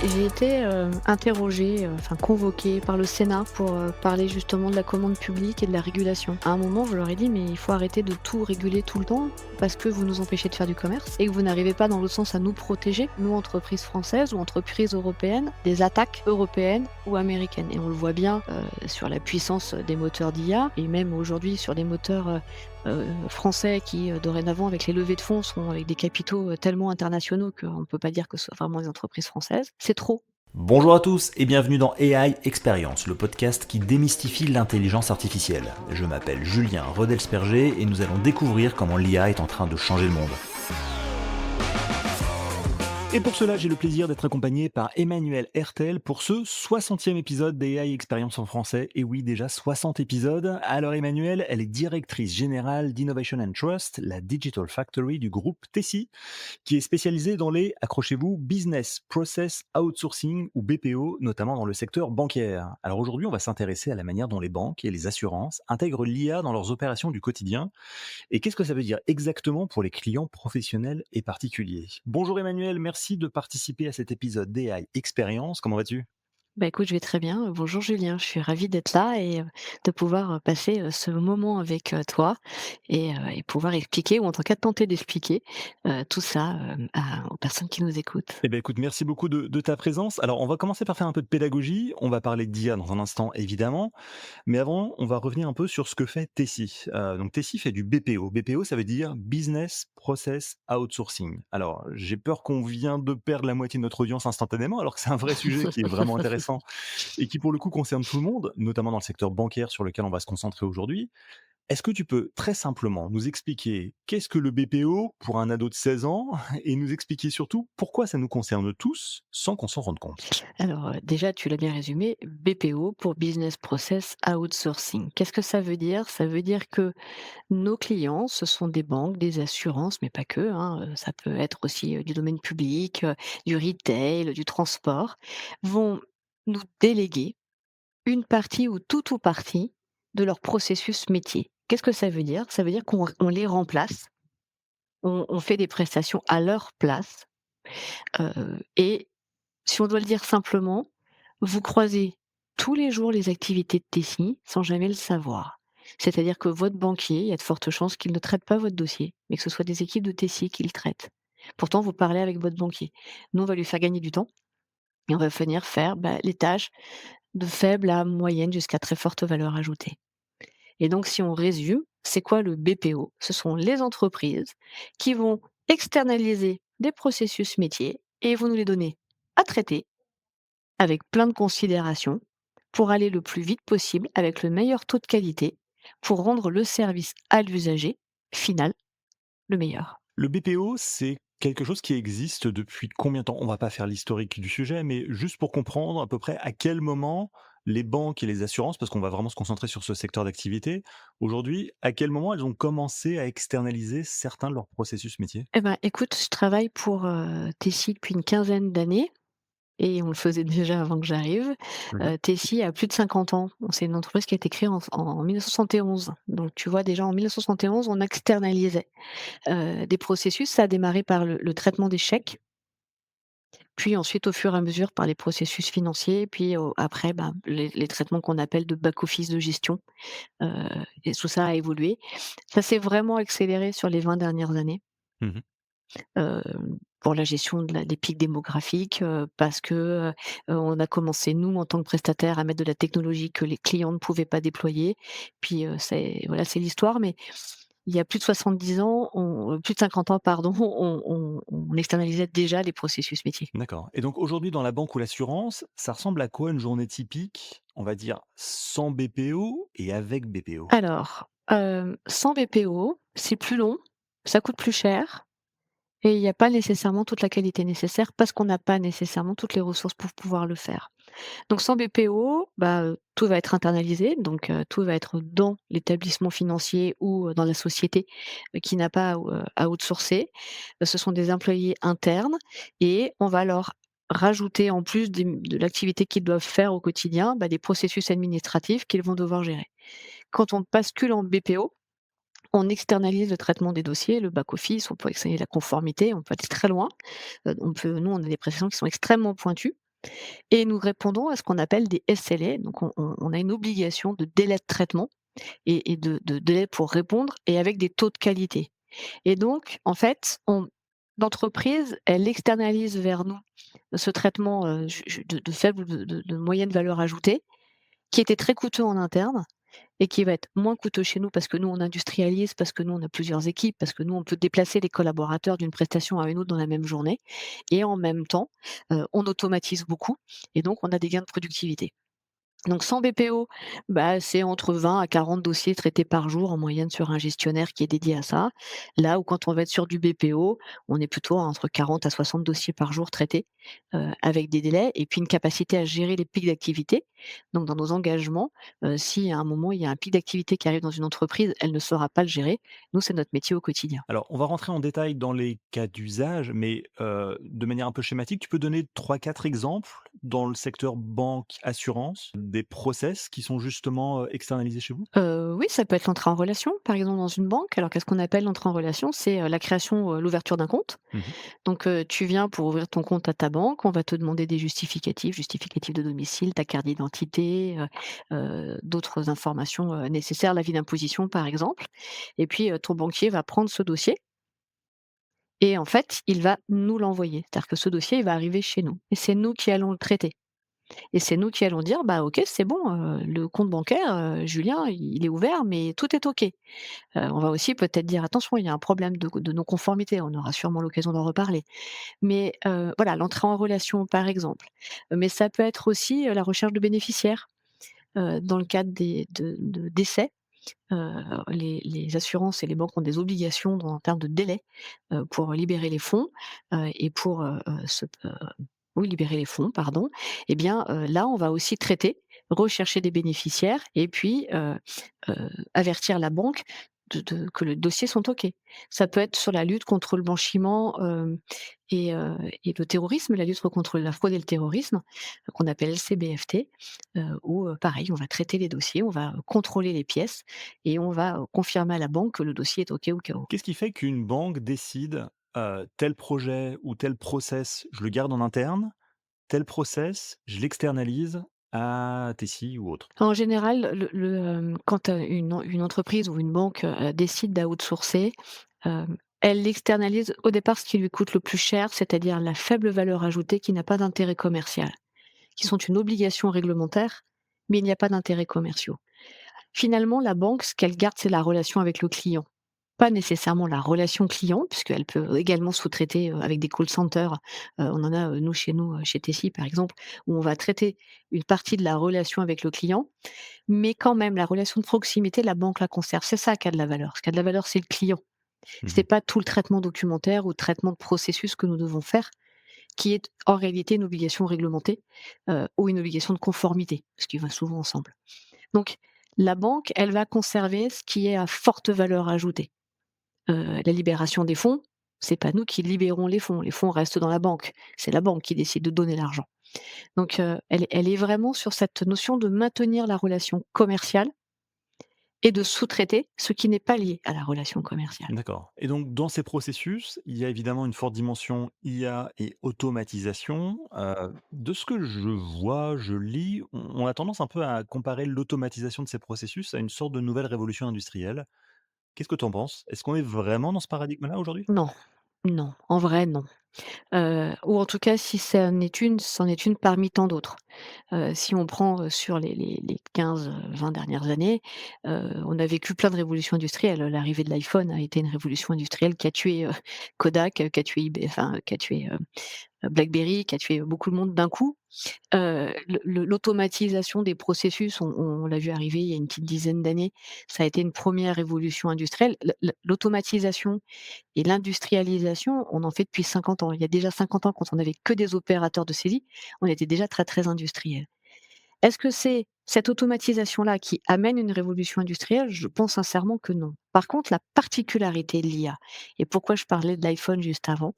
J'ai été, interrogée, enfin convoquée par le Sénat pour, parler justement de la commande publique et de la régulation. À un moment, je leur ai dit: «Mais il faut arrêter de tout réguler tout le temps parce que vous nous empêchez de faire du commerce et que vous n'arrivez pas dans l'autre sens à nous protéger, nous entreprises françaises ou entreprises européennes, des attaques européennes ou américaines». Et on le voit bien, sur la puissance des moteurs d'IA et même aujourd'hui sur des moteurs, français qui, dorénavant avec les levées de fonds sont avec des capitaux, tellement internationaux qu'on ne peut pas dire que ce soit vraiment des entreprises françaises. C'est trop. Bonjour à tous et bienvenue dans AI Experience, le podcast qui démystifie l'intelligence artificielle. Je m'appelle Julien Rodelsperger et nous allons découvrir comment l'IA est en train de changer le monde. Et pour cela, j'ai le plaisir d'être accompagné par Emmanuel Hertel pour ce 60e épisode d'AI Experience en français. Et oui, déjà 60 épisodes. Alors Emmanuel, elle est directrice générale d'Innovation and Trust, la Digital Factory du groupe Tessie, qui est spécialisée dans les, accrochez-vous, Business Process Outsourcing ou BPO, notamment dans le secteur bancaire. Alors aujourd'hui, on va s'intéresser à la manière dont les banques et les assurances intègrent l'IA dans leurs opérations du quotidien. Et qu'est-ce que ça veut dire exactement pour les clients professionnels et particuliers? Bonjour Emmanuel, merci de participer à cet épisode d'AI Experience. Comment vas-tu? Bah, écoute, je vais très bien. Bonjour Julien, je suis ravie d'être là et de pouvoir, passer, ce moment avec, toi et pouvoir expliquer ou en tout cas tenter d'expliquer, tout ça, aux personnes qui nous écoutent. Eh bien, écoute, merci beaucoup de ta présence. Alors, on va commencer par faire un peu de pédagogie. On va parler d'IA dans un instant, évidemment. Mais avant, on va revenir un peu sur ce que fait Tessie. Donc, Tessie fait du BPO. BPO, ça veut dire Business Process Outsourcing. Alors, j'ai peur qu'on vient de perdre la moitié de notre audience instantanément, alors que c'est un vrai sujet qui est vraiment intéressant et qui, pour le coup, concerne tout le monde, notamment dans le secteur bancaire sur lequel on va se concentrer aujourd'hui. Est-ce que tu peux très simplement nous expliquer qu'est-ce que le BPO pour un ado de 16 ans et nous expliquer surtout pourquoi ça nous concerne tous sans qu'on s'en rende compte? Alors, déjà, tu l'as bien résumé, BPO pour Business Process Outsourcing. Qu'est-ce que ça veut dire? Ça veut dire que nos clients, ce sont des banques, des assurances, mais pas que, hein, ça peut être aussi, du domaine public, du retail, du transport, vont nous déléguer une partie ou tout ou partie de leur processus métier. Qu'est-ce que ça veut dire? Ça veut dire qu'on les remplace, on fait des prestations à leur place, et si on doit le dire simplement, vous croisez tous les jours les activités de Tessie sans jamais le savoir. C'est-à-dire que votre banquier, il y a de fortes chances qu'il ne traite pas votre dossier, mais que ce soit des équipes de Tessie qui le traitent. Pourtant, vous parlez avec votre banquier. Nous, on va lui faire gagner du temps et on va venir faire, les tâches de faible à moyenne jusqu'à très forte valeur ajoutée. Et donc, si on résume, c'est quoi le BPO? Ce sont les entreprises qui vont externaliser des processus métiers et vont nous les donner à traiter avec plein de considérations pour aller le plus vite possible avec le meilleur taux de qualité pour rendre le service à l'usager final le meilleur. Le BPO, c'est quelque chose qui existe depuis combien de temps? On va pas faire l'historique du sujet, mais juste pour comprendre à peu près à quel moment les banques et les assurances, parce qu'on va vraiment se concentrer sur ce secteur d'activité, aujourd'hui, à quel moment elles ont commencé à externaliser certains de leurs processus métiers? Eh ben, écoute, je travaille pour Tessie depuis une quinzaine d'années et on le faisait déjà avant que j'arrive. Mmh. Tessie a plus de 50 ans. C'est une entreprise qui a été créée en 1971. Donc tu vois déjà en 1971, on externalisait, des processus. Ça a démarré par le traitement des chèques, puis ensuite au fur et à mesure par les processus financiers, puis après, les traitements qu'on appelle de back office de gestion, heu et tout ça a évolué. Ça s'est vraiment accéléré sur les 20 dernières années. Mmh. Pour la gestion des pics démographiques, parce que, on a commencé nous en tant que prestataires à mettre de la technologie que les clients ne pouvaient pas déployer. Puis, c'est l'histoire, mais il y a plus de 70 ans, plus de 50 ans pardon, on externalisait déjà les processus métiers. D'accord, et donc aujourd'hui dans la banque ou l'assurance, ça ressemble à quoi une journée typique, on va dire sans BPO et avec BPO? Alors, sans BPO, c'est plus long, ça coûte plus cher. Et il y a pas nécessairement toute la qualité nécessaire parce qu'on n'a pas nécessairement toutes les ressources pour pouvoir le faire. Donc sans BPO, tout va être internalisé, donc tout va être dans l'établissement financier ou dans la société, qui n'a pas à outsourcer. Ce sont des employés internes et on va leur rajouter en plus de l'activité qu'ils doivent faire au quotidien, des processus administratifs qu'ils vont devoir gérer. Quand on bascule en BPO, on externalise le traitement des dossiers, le back office, on peut externaliser la conformité, on peut aller très loin. On a des prestations qui sont extrêmement pointues et nous répondons à ce qu'on appelle des SLA. Donc on a une obligation de délai de traitement et de délai pour répondre et avec des taux de qualité. Et donc en fait, l'entreprise, elle externalise vers nous ce traitement, ju de faible ou de moyenne valeur ajoutée, qui était très coûteux en interne et qui va être moins coûteux chez nous parce que nous, on industrialise, parce que nous, on a plusieurs équipes, parce que nous, on peut déplacer les collaborateurs d'une prestation à une autre dans la même journée et en même temps, on automatise beaucoup et donc on a des gains de productivité. Donc sans BPO, bah, c'est entre 20 à 40 dossiers traités par jour en moyenne sur un gestionnaire qui est dédié à ça. Là où quand on va être sur du BPO, on est plutôt entre 40 à 60 dossiers par jour traités, avec des délais et puis une capacité à gérer les pics d'activité. Donc dans nos engagements, si à un moment il y a un pic d'activité qui arrive dans une entreprise, elle ne saura pas le gérer. Nous, c'est notre métier au quotidien. Alors, on va rentrer en détail dans les cas d'usage, mais de manière un peu schématique, tu peux donner trois, quatre exemples dans le secteur banque, assurance, des process qui sont justement, externalisés chez vous? Oui, ça peut être l'entrée en relation, par exemple dans une banque. Alors qu'est-ce qu'on appelle l'entrée en relation? C'est, la création, l'ouverture d'un compte. Mmh. Donc, tu viens pour ouvrir ton compte à ta banque, on va te demander des justificatifs, justificatif de domicile, ta carte d'identité, d'autres informations, nécessaires, l'avis d'imposition par exemple. Et puis, ton banquier va prendre ce dossier et en fait, il va nous l'envoyer. C'est-à-dire que ce dossier, il va arriver chez nous et c'est nous qui allons le traiter et c'est nous qui allons dire: «Bah, OK, c'est bon, le compte bancaire, Julien, il est ouvert, mais tout est OK». On va aussi peut-être dire: «Attention, il y a un problème de non-conformité». On aura sûrement l'occasion d'en reparler. Mais voilà, l'entrée en relation, par exemple. Mais ça peut être aussi, la recherche de bénéficiaires, dans le cadre de décès. Les assurances et les banques ont des obligations en termes de délai, pour libérer les fonds, et pour, oui, libérer les fonds, pardon. Et bien, là, on va aussi traiter, rechercher des bénéficiaires et puis, avertir la banque que le dossier sont OK. Ça peut être sur la lutte contre le blanchiment, et le terrorisme, la lutte contre la fraude et le terrorisme, qu'on appelle LCBFT, où, pareil, on va traiter les dossiers, on va contrôler les pièces et on va, confirmer à la banque que le dossier est OK au cas où. Qu'est-ce qui fait qu'une banque décide, tel projet ou tel process, je le garde en interne, tel process, je l'externalise à Tessie ou autre? En général, quand, une entreprise ou une banque, décide d'outsourcer, elle externalise au départ ce qui lui coûte le plus cher, c'est-à-dire la faible valeur ajoutée qui n'a pas d'intérêt commercial, qui sont une obligation réglementaire, mais il n'y a pas d'intérêts commerciaux. Finalement, la banque, ce qu'elle garde, c'est la relation avec le client. Pas nécessairement la relation client, puisqu'elle peut également sous-traiter, avec des call centers. On en a, nous, chez nous, chez Tessie, par exemple, où on va traiter une partie de la relation avec le client, mais quand même, la relation de proximité, la banque la conserve. C'est ça qui a de la valeur. Ce qui a de la valeur, c'est le client. C'est Mmh. pas tout le traitement documentaire ou le traitement de processus que nous devons faire, qui est en réalité une obligation réglementée, ou une obligation de conformité, ce qui va souvent ensemble. Donc la banque, elle va conserver ce qui est à forte valeur ajoutée. La libération des fonds, c'est pas nous qui libérons les fonds restent dans la banque. C'est la banque qui décide de donner l'argent. Donc elle est vraiment sur cette notion de maintenir la relation commerciale et de sous-traiter ce qui n'est pas lié à la relation commerciale. D'accord, et donc dans ces processus, il y a évidemment une forte dimension IA et automatisation. De ce que je vois, je lis, on a tendance un peu à comparer l'automatisation de ces processus à une sorte de nouvelle révolution industrielle. Qu'est-ce que tu en penses? Est-ce qu'on est vraiment dans ce paradigme-là aujourd'hui? Non, non, en vrai non. Ou en tout cas si c'en est une parmi tant d'autres. Si on prend, sur les 15, 20 dernières années, on a vécu plein de révolutions industrielles. L'arrivée de l'iPhone a été une révolution industrielle qui a tué, Kodak, qui a tué enfin qui a tué, BlackBerry, qui a tué beaucoup de monde d'un coup. L'automatisation des processus, on l'a vu arriver il y a une petite dizaine d'années. Ça a été une première révolution industrielle. L'automatisation et l'industrialisation, on en fait depuis 50 ans. Il y a déjà 50 ans, quand on n'avait que des opérateurs de saisie, on était déjà très, très industriel. Est-ce que c'est cette automatisation-là qui amène une révolution industrielle? Je pense sincèrement que non. Par contre, la particularité de l'IA et pourquoi je parlais de l'iPhone juste avant,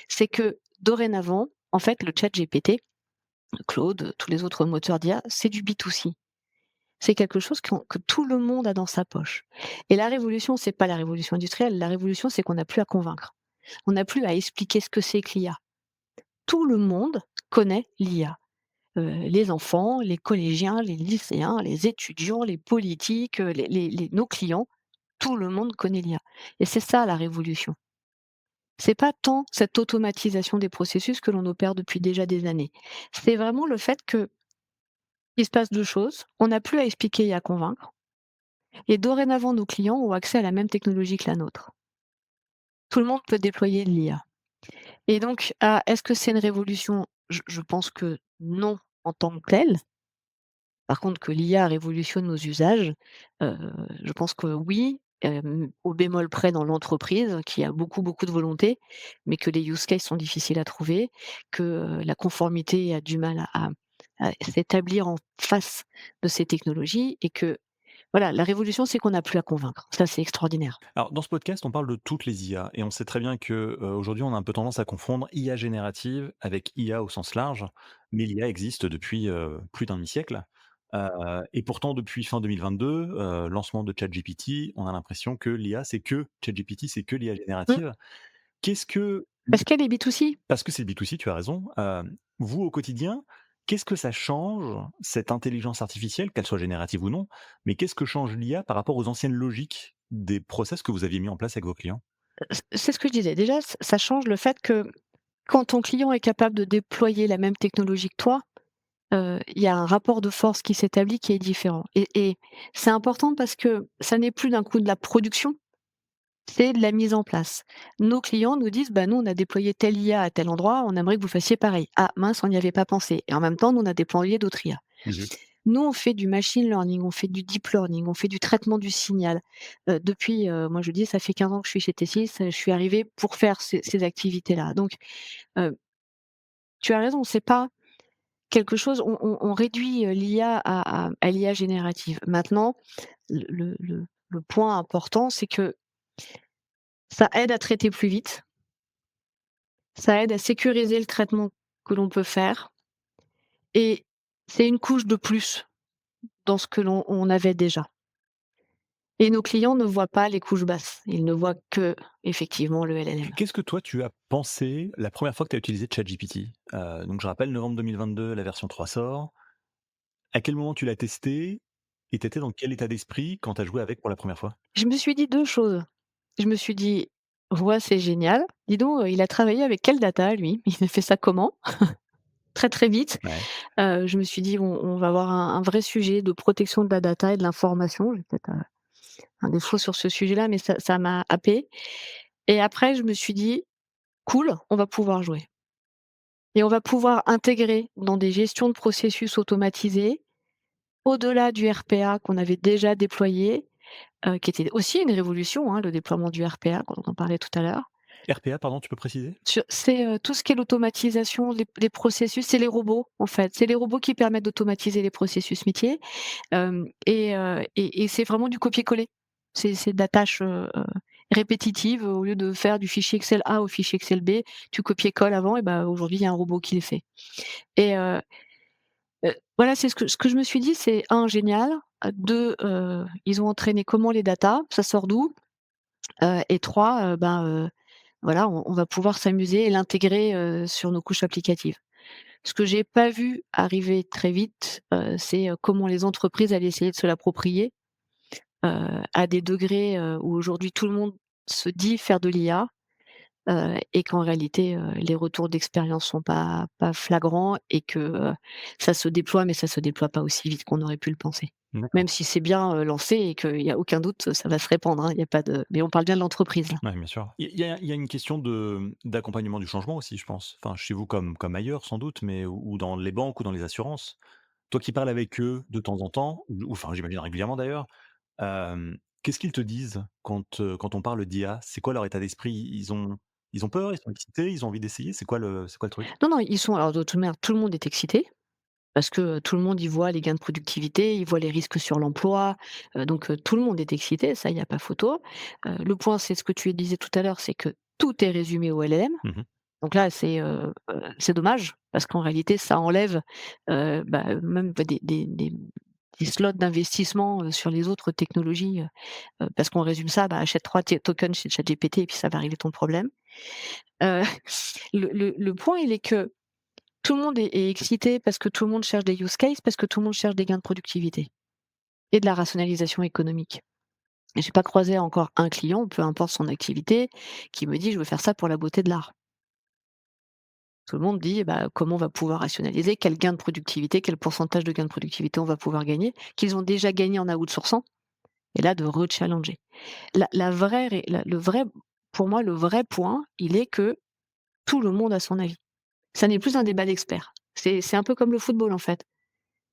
c'est que dorénavant, en fait, le chat GPT, Claude, tous les autres moteurs d'IA, c'est du B2C. C'est quelque chose que tout le monde a dans sa poche. Et la révolution, c'est pas la révolution industrielle. La révolution, c'est qu'on n'a plus à convaincre. On n'a plus à expliquer ce que c'est que l'IA. Tout le monde connaît l'IA. les enfants, les collégiens, les lycéens, les étudiants, les politiques, les nos clients, tout le monde connaît l'IA et c'est ça la révolution. C'est pas tant cette automatisation des processus que l'on opère depuis déjà des années. C'est vraiment le fait que il se passe 2 choses, on n'a plus à expliquer et à convaincre et dorénavant nos clients ont accès à la même technologie que la nôtre. Tout le monde peut déployer de l'IA et donc est-ce que c'est une révolution? Je pense que non en tant que telle. Par contre que l'IA révolutionne nos usages, heu, je pense que oui, au bémol près dans l'entreprise qui a beaucoup, beaucoup de volonté, mais que les use cases sont difficiles à trouver, que, la conformité a du mal à s'établir en face de ces technologies et que voilà, la révolution, c'est qu'on n'a plus à convaincre. Ça, c'est extraordinaire. Alors, dans ce podcast, on parle de toutes les IA et on sait très bien que, aujourd'hui, on a un peu tendance à confondre IA générative avec IA au sens large, mais l'IA existe depuis, plus d'un demi-siècle, et pourtant depuis fin 2022, lancement de ChatGPT, on a l'impression que l'IA, c'est que ChatGPT, c'est que l'IA Mmh. générative. Qu'est-ce que Parce qu'elle est B2C. Parce que c'est le B2C, tu as raison. Vous, au quotidien, qu'est-ce que ça change, cette intelligence artificielle, qu'elle soit générative ou non, mais qu'est-ce que change l'IA par rapport aux anciennes logiques des process que vous aviez mis en place avec vos clients? C'est ce que je disais. Déjà, ça change le fait que quand ton client est capable de déployer la même technologie que toi, il y a un rapport de force qui s'établit qui est différent et c'est important parce que ça n'est plus d'un coup de la production, c'est de la mise en place. Nos clients nous disent: «Bah, nous, on a déployé telle IA à tel endroit, on aimerait que vous fassiez pareil». «Ah mince, on n'y avait pas pensé» et en même temps, nous, on a déployé d'autres IA. Mmh. Nous, on fait du machine learning, on fait du deep learning, on fait du traitement du signal. Depuis, moi, je dis, ça fait 15 ans que je suis chez Tessis, je suis arrivée pour faire ces activités-là. Donc, heu, tu as raison, c'est pas quelque chose on réduit, l'IA à l'IA générative. Maintenant, le point important, c'est que ça aide à traiter plus vite, ça aide à sécuriser le traitement que l'on peut faire et c'est une couche de plus dans ce que on avait déjà et nos clients ne voient pas les couches basses. Ils ne voient que effectivement le LLM. Qu'est-ce que toi tu as pensé la première fois que tu as utilisé ChatGPT? Donc je rappelle novembre 2022, la version 3 sort. À quel moment tu l'as testé? Et tu étais dans quel état d'esprit quand tu as joué avec pour la première fois? Je me suis dit 2 choses. Je me suis dit: «Ouais, c'est génial. Dis donc, il a travaillé avec quelle data lui? Il a fait ça comment?» Très, très vite. Ouais. Je me suis dit: «On va avoir un vrai sujet de protection de la data et de l'information». J'ai peut-être, un défaut sur ce sujet-là, mais ça m'a happée et après je me suis dit: «Cool, on va pouvoir jouer et on va pouvoir intégrer dans des gestions de processus automatisés, au-delà du RPA qu'on avait déjà déployé, qui était aussi une révolution, hein, le déploiement du RPA dont on parlait tout à l'heure. RPA, pardon, tu peux préciser? C'est, tout ce qui est l'automatisation, les processus, c'est les robots, en fait. C'est les robots qui permettent d'automatiser les processus métiers, et c'est vraiment du copier-coller. C'est de la tâche, répétitive. Au lieu de faire du fichier Excel A au fichier Excel B, tu copies-colles avant et bah, aujourd'hui, il y a un robot qui le fait et voilà, c'est ce que je me suis dit, c'est un génial, 2 ils ont entraîné comment les datas? Ça sort d'où? Et 3 voilà, on va pouvoir s'amuser et l'intégrer, sur nos couches applicatives. Ce que j'ai pas vu arriver très vite, c'est, comment les entreprises allaient essayer de se l'approprier, à des degrés, où aujourd'hui tout le monde se dit faire de l'IA, et qu'en réalité, les retours d'expérience sont pas flagrants et que, ça se déploie, mais ça se déploie pas aussi vite qu'on aurait pu le penser. Même D'accord. si c'est bien, lancé et qu'il y a aucun doute, ça va se répandre, hein, il y a pas de mais on parle bien de l'entreprise là. Ouais, bien sûr. Il y a une question d'accompagnement du changement aussi, je pense. Enfin, chez vous comme ailleurs sans doute, mais ou dans les banques ou dans les assurances. Toi qui parles avec eux de temps en temps, ou enfin j'imagine régulièrement d'ailleurs, qu'est-ce qu'ils te disent quand on parle d'IA? C'est quoi leur état d'esprit? Ils ont peur? Ils sont excités? Ils ont envie d'essayer? C'est quoi le truc? Non, non, ils sont alors de toute manière, tout le monde est excité parce que, tout le monde y voit les gains de productivité, il voit les risques sur l'emploi, donc tout le monde est excité, ça, il y a pas photo. Le point, c'est ce que tu disais tout à l'heure, c'est que tout est résumé au LLM. Mmh. Donc là, c'est dommage parce qu'en réalité, ça enlève, même des slots d'investissement, sur les autres technologies, parce qu'on résume ça, bah, achète 3 tokens chez ChatGPT et puis ça va régler ton problème. Heu, le point, il est que tout le monde est excité parce que tout le monde cherche des use cases, parce que tout le monde cherche des gains de productivité et de la rationalisation économique. Et j'ai pas croisé encore un client, peu importe son activité, qui me dit: «Je veux faire ça pour la beauté de l'art». Tout le monde dit: «Bah, comment on va pouvoir rationaliser? Quel gain de productivité? Quel pourcentage de gain de productivité on va pouvoir gagner?» qu'ils ont déjà gagné en outsourçant et là de rechallenger. La vraie ré la le vrai pour moi, le vrai point, il est que tout le monde a son avis. Ça n'est plus un débat d'experts. C'est un peu comme le football, en fait.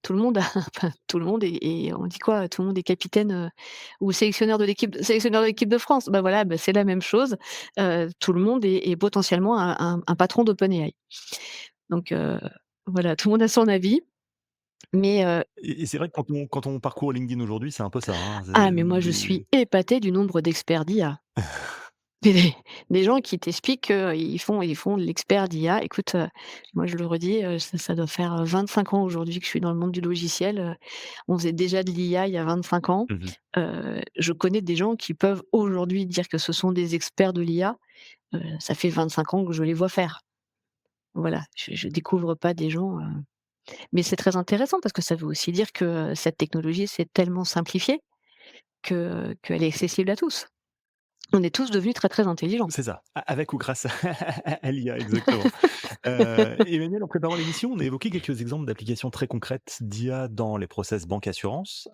Tout le monde a enfin, tout le monde est on dit quoi? Tout le monde est capitaine, ou sélectionneur de l'équipe de France. Bah, voilà, bah, c'est la même chose. Tout le monde est potentiellement un patron d'OpenAI. Donc voilà, tout le monde a son avis, mais Et c'est vrai que quand on parcourt LinkedIn aujourd'hui, c'est un peu ça, hein, ah c'est mais moi je suis des épatée du nombre d'experts d'IA. Des gens qui t'expliquent qu'ils font de l'expert d'IA. Écoute, moi je le redis, ça doit faire, 25 ans aujourd'hui que je suis dans le monde du logiciel, on faisait déjà de l'IA il y a 25 ans. mmh Je connais des gens qui peuvent aujourd'hui dire que ce sont des experts de l'IA, ça fait 25 ans que je les vois faire. Voilà, je découvre pas des gens, mais c'est très intéressant parce que ça veut aussi dire que, cette technologie s'est tellement simplifiée qu'elle est accessible à tous. On est tous devenus très, très intelligents. C'est ça, a avec ou grâce à l'IA, exactement. Emmanuel, en préparant l'émission, on a évoqué quelques exemples d'applications très concrètes d'IA dans les process banque assurance.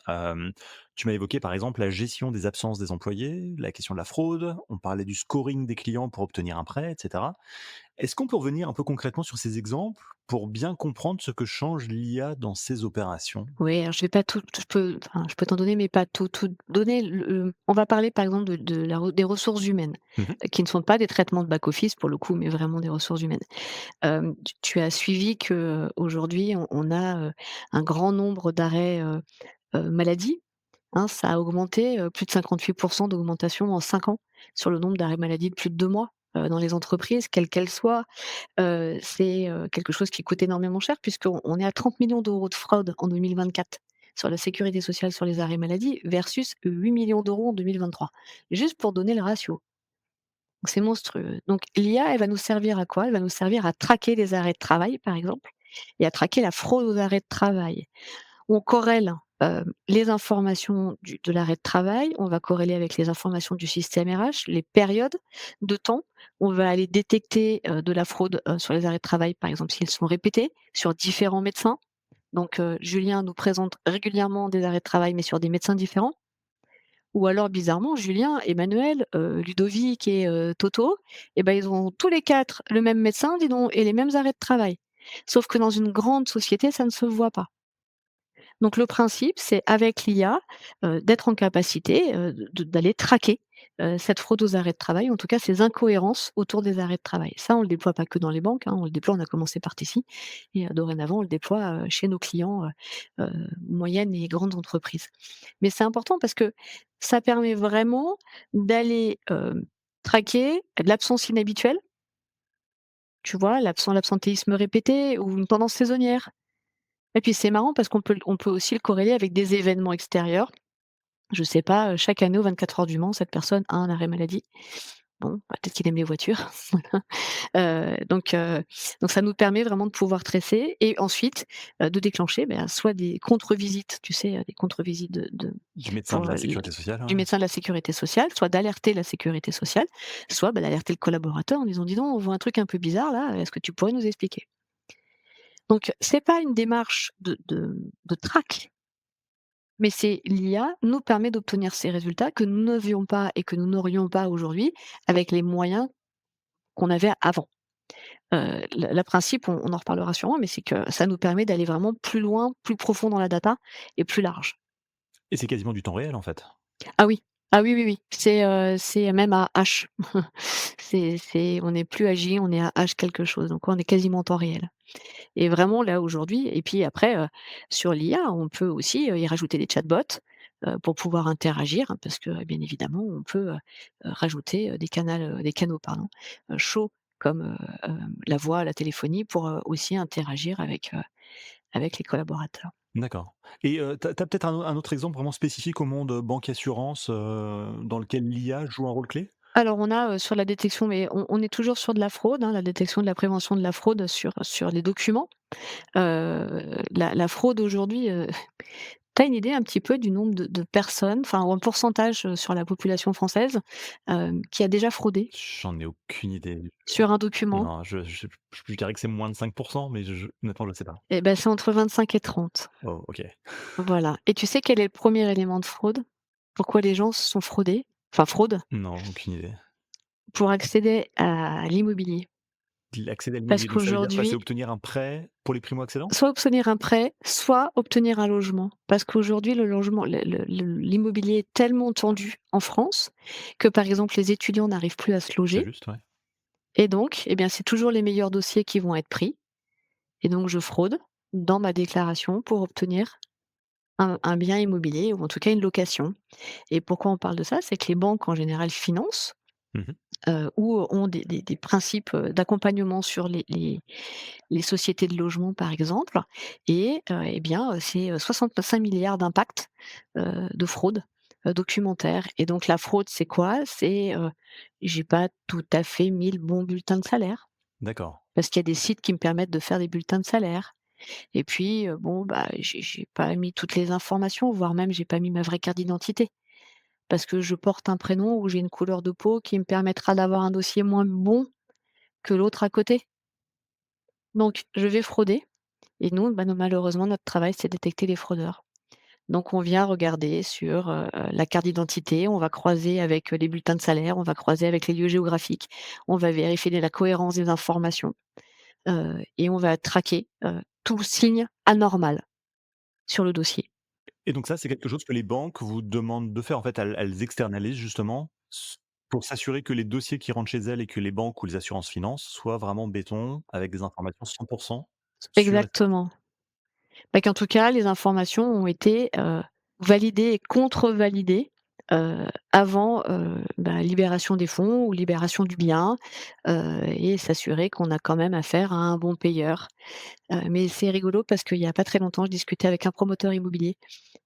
Tu m'as évoqué par exemple la gestion des absences des employés, la question de la fraude, on parlait du scoring des clients pour obtenir un prêt, et cetera. Est-ce qu'on peut revenir un peu concrètement sur ces exemples pour bien comprendre ce que change l'IA dans ces opérations? Oui, alors je vais pas tout je peux t'en donner, mais pas tout donner. On va parler par exemple des ressources humaines, Mmh. qui ne sont pas des traitements de back office pour le coup, mais vraiment des ressources humaines. Tu as suivi qu'aujourd'hui on a, un grand nombre d'arrêts, maladie, hein. Ça a augmenté, plus de 58 d'augmentation en 5 ans sur le nombre d'arrêts maladie de plus de 2 mois, dans les entreprises, quelles qu'elles soient. C'est, quelque chose qui coûte énormément cher puisqu'on est à 30 millions d'euros de fraude en 2024 sur la sécurité sociale sur les arrêts maladie versus 8 millions d'euros en 2023. Juste pour donner le ratio. Donc c'est monstrueux. Donc l'IA, elle va nous servir à quoi? Elle va nous servir à traquer les arrêts de travail, par exemple, et à traquer la fraude aux arrêts de travail. On corrèle, les informations de l'arrêt de travail, on va corréler avec les informations du système RH, les périodes de temps. On va aller détecter, de la fraude, sur les arrêts de travail, par exemple, s'ils sont répétés sur différents médecins. Donc, Julien nous présente régulièrement des arrêts de travail, mais sur des médecins différents. Ou alors bizarrement, Julien, Emmanuel, Ludovic et Toto, et ben, ils ont tous les 4 le même médecin, dis donc, et les mêmes arrêts de travail. Sauf que dans une grande société, ça ne se voit pas. Donc le principe, c'est avec l'IA, d'être en capacité, d'aller traquer, cette fraude aux arrêts de travail, en tout cas ces incohérences autour des arrêts de travail. Ça, on le déploie pas que dans les banques, hein, on le déploie, on a commencé par ici et dorénavant on le déploie, chez nos clients, moyennes et grandes entreprises. Mais c'est important parce que ça permet vraiment d'aller, traquer l'absence inhabituelle, tu vois? L'absentéisme répété ou une tendance saisonnière. Et puis c'est marrant parce qu'on peut aussi le corréler avec des événements extérieurs. Je sais pas, chaque année aux 24 heures du Mans, cette personne a un arrêt maladie. Bon, bah, peut-être qu'il aime les voitures, voilà. Donc ça nous permet vraiment de pouvoir tracer et ensuite, de déclencher, soit des contre-visites, tu sais, des contre-visites Du médecin pour, de la sécurité sociale, du hein? médecin de la sécurité sociale, soit d'alerter la sécurité sociale, soit, d'alerter le collaborateur en disant: «Dis donc, on voit un truc un peu bizarre là, est-ce que tu pourrais nous expliquer?» Donc c'est pas une démarche de traque. Mais c'est l'IA nous permet d'obtenir ces résultats que nous n'avions pas et que nous n'aurions pas aujourd'hui avec les moyens qu'on avait avant. Le principe, on en reparlera sûrement, mais c'est que ça nous permet d'aller vraiment plus loin, plus profond dans la data et plus large. Et c'est quasiment du temps réel, en fait? Ah oui, ah oui, oui, oui, c'est même à H. On n'est plus à J, on est à H quelque chose, donc on est quasiment en temps réel. Et vraiment là aujourd'hui et puis après, sur l'IA, on peut aussi, y rajouter des chatbots, pour pouvoir interagir, hein, parce que, bien évidemment, on peut, rajouter, des canaux, pardon, chauds comme, la voix, la téléphonie pour, aussi interagir avec les collaborateurs. D'accord. Et tu as peut-être un autre exemple vraiment spécifique au monde, banque assurance, dans lequel l'IA joue un rôle clé? Alors on a, sur la détection, mais on est toujours sur de la fraude, hein, la détection de la prévention de la fraude sur les documents. La fraude aujourd'hui, tu as une idée un petit peu du nombre de personnes, enfin, ou un pourcentage, sur la population française, qui a déjà fraudé J'en ai aucune idée. sur un document? Non, je dirais que c'est moins de 5, mais honnêtement, je ne sais pas. Et ben, c'est entre 25 et 30. Oh, OK. Voilà, et tu sais quel est le premier élément de fraude? Pourquoi les gens se sont fraudés? Enfin fraudent? Non, aucune idée. Pour accéder à l'immobilier. L'accéder à Parce l'immobilier, donc ça veut dire quoi? C'est qu'aujourd'hui, obtenir un prêt pour les primo-accédants? soit obtenir un prêt, soit obtenir un logement. Parce qu'aujourd'hui, le logement l'immobilier est tellement tendu en France que, par exemple, les étudiants n'arrivent plus à se C'est loger juste, ouais. et donc, eh bien, c'est toujours les meilleurs dossiers qui vont être pris et donc je fraude dans ma déclaration pour obtenir un bien immobilier ou en tout cas une location. Et pourquoi on parle de ça? C'est que les banques en général financent, Mmh. ou ont des principes, d'accompagnement sur les sociétés de logement, par exemple, et eh bien, c'est, 65 000 000 d'impact, de fraude, documentaire. Et donc la fraude, c'est quoi? C'est, j'ai pas tout à fait mis le bon bulletin de salaire, D'accord. parce qu'il y a des sites qui me permettent de faire des bulletins de salaire. Et puis, bon, bah, j'ai pas mis toutes les informations, voire même j'ai pas mis ma vraie carte d'identité, parce que je porte un prénom ou j'ai une couleur de peau qui me permettra d'avoir un dossier moins bon que l'autre à côté. Donc je vais frauder. Et nous, bah, malheureusement, notre travail, c'est détecter les fraudeurs. Donc on vient regarder sur, la carte d'identité, on va croiser avec, les bulletins de salaire, on va croiser avec les lieux géographiques, on va vérifier la cohérence des informations, et on va traquer, tout signe anormal sur le dossier. Et donc ça, c'est quelque chose que les banques vous demandent de faire? En fait, elles externalisent justement pour s'assurer que les dossiers qui rentrent chez elles et que les banques ou les assurances financent soient vraiment béton, avec des informations 100% sûres et certes. Exactement. Bah, qu'en tout cas, les informations ont été, validées et contre-validées, avant, bah, libération des fonds ou libération du bien, et s'assurer qu'on a quand même affaire à un bon payeur. Mais c'est rigolo parce qu'il y a pas très longtemps, je discutais avec un promoteur immobilier,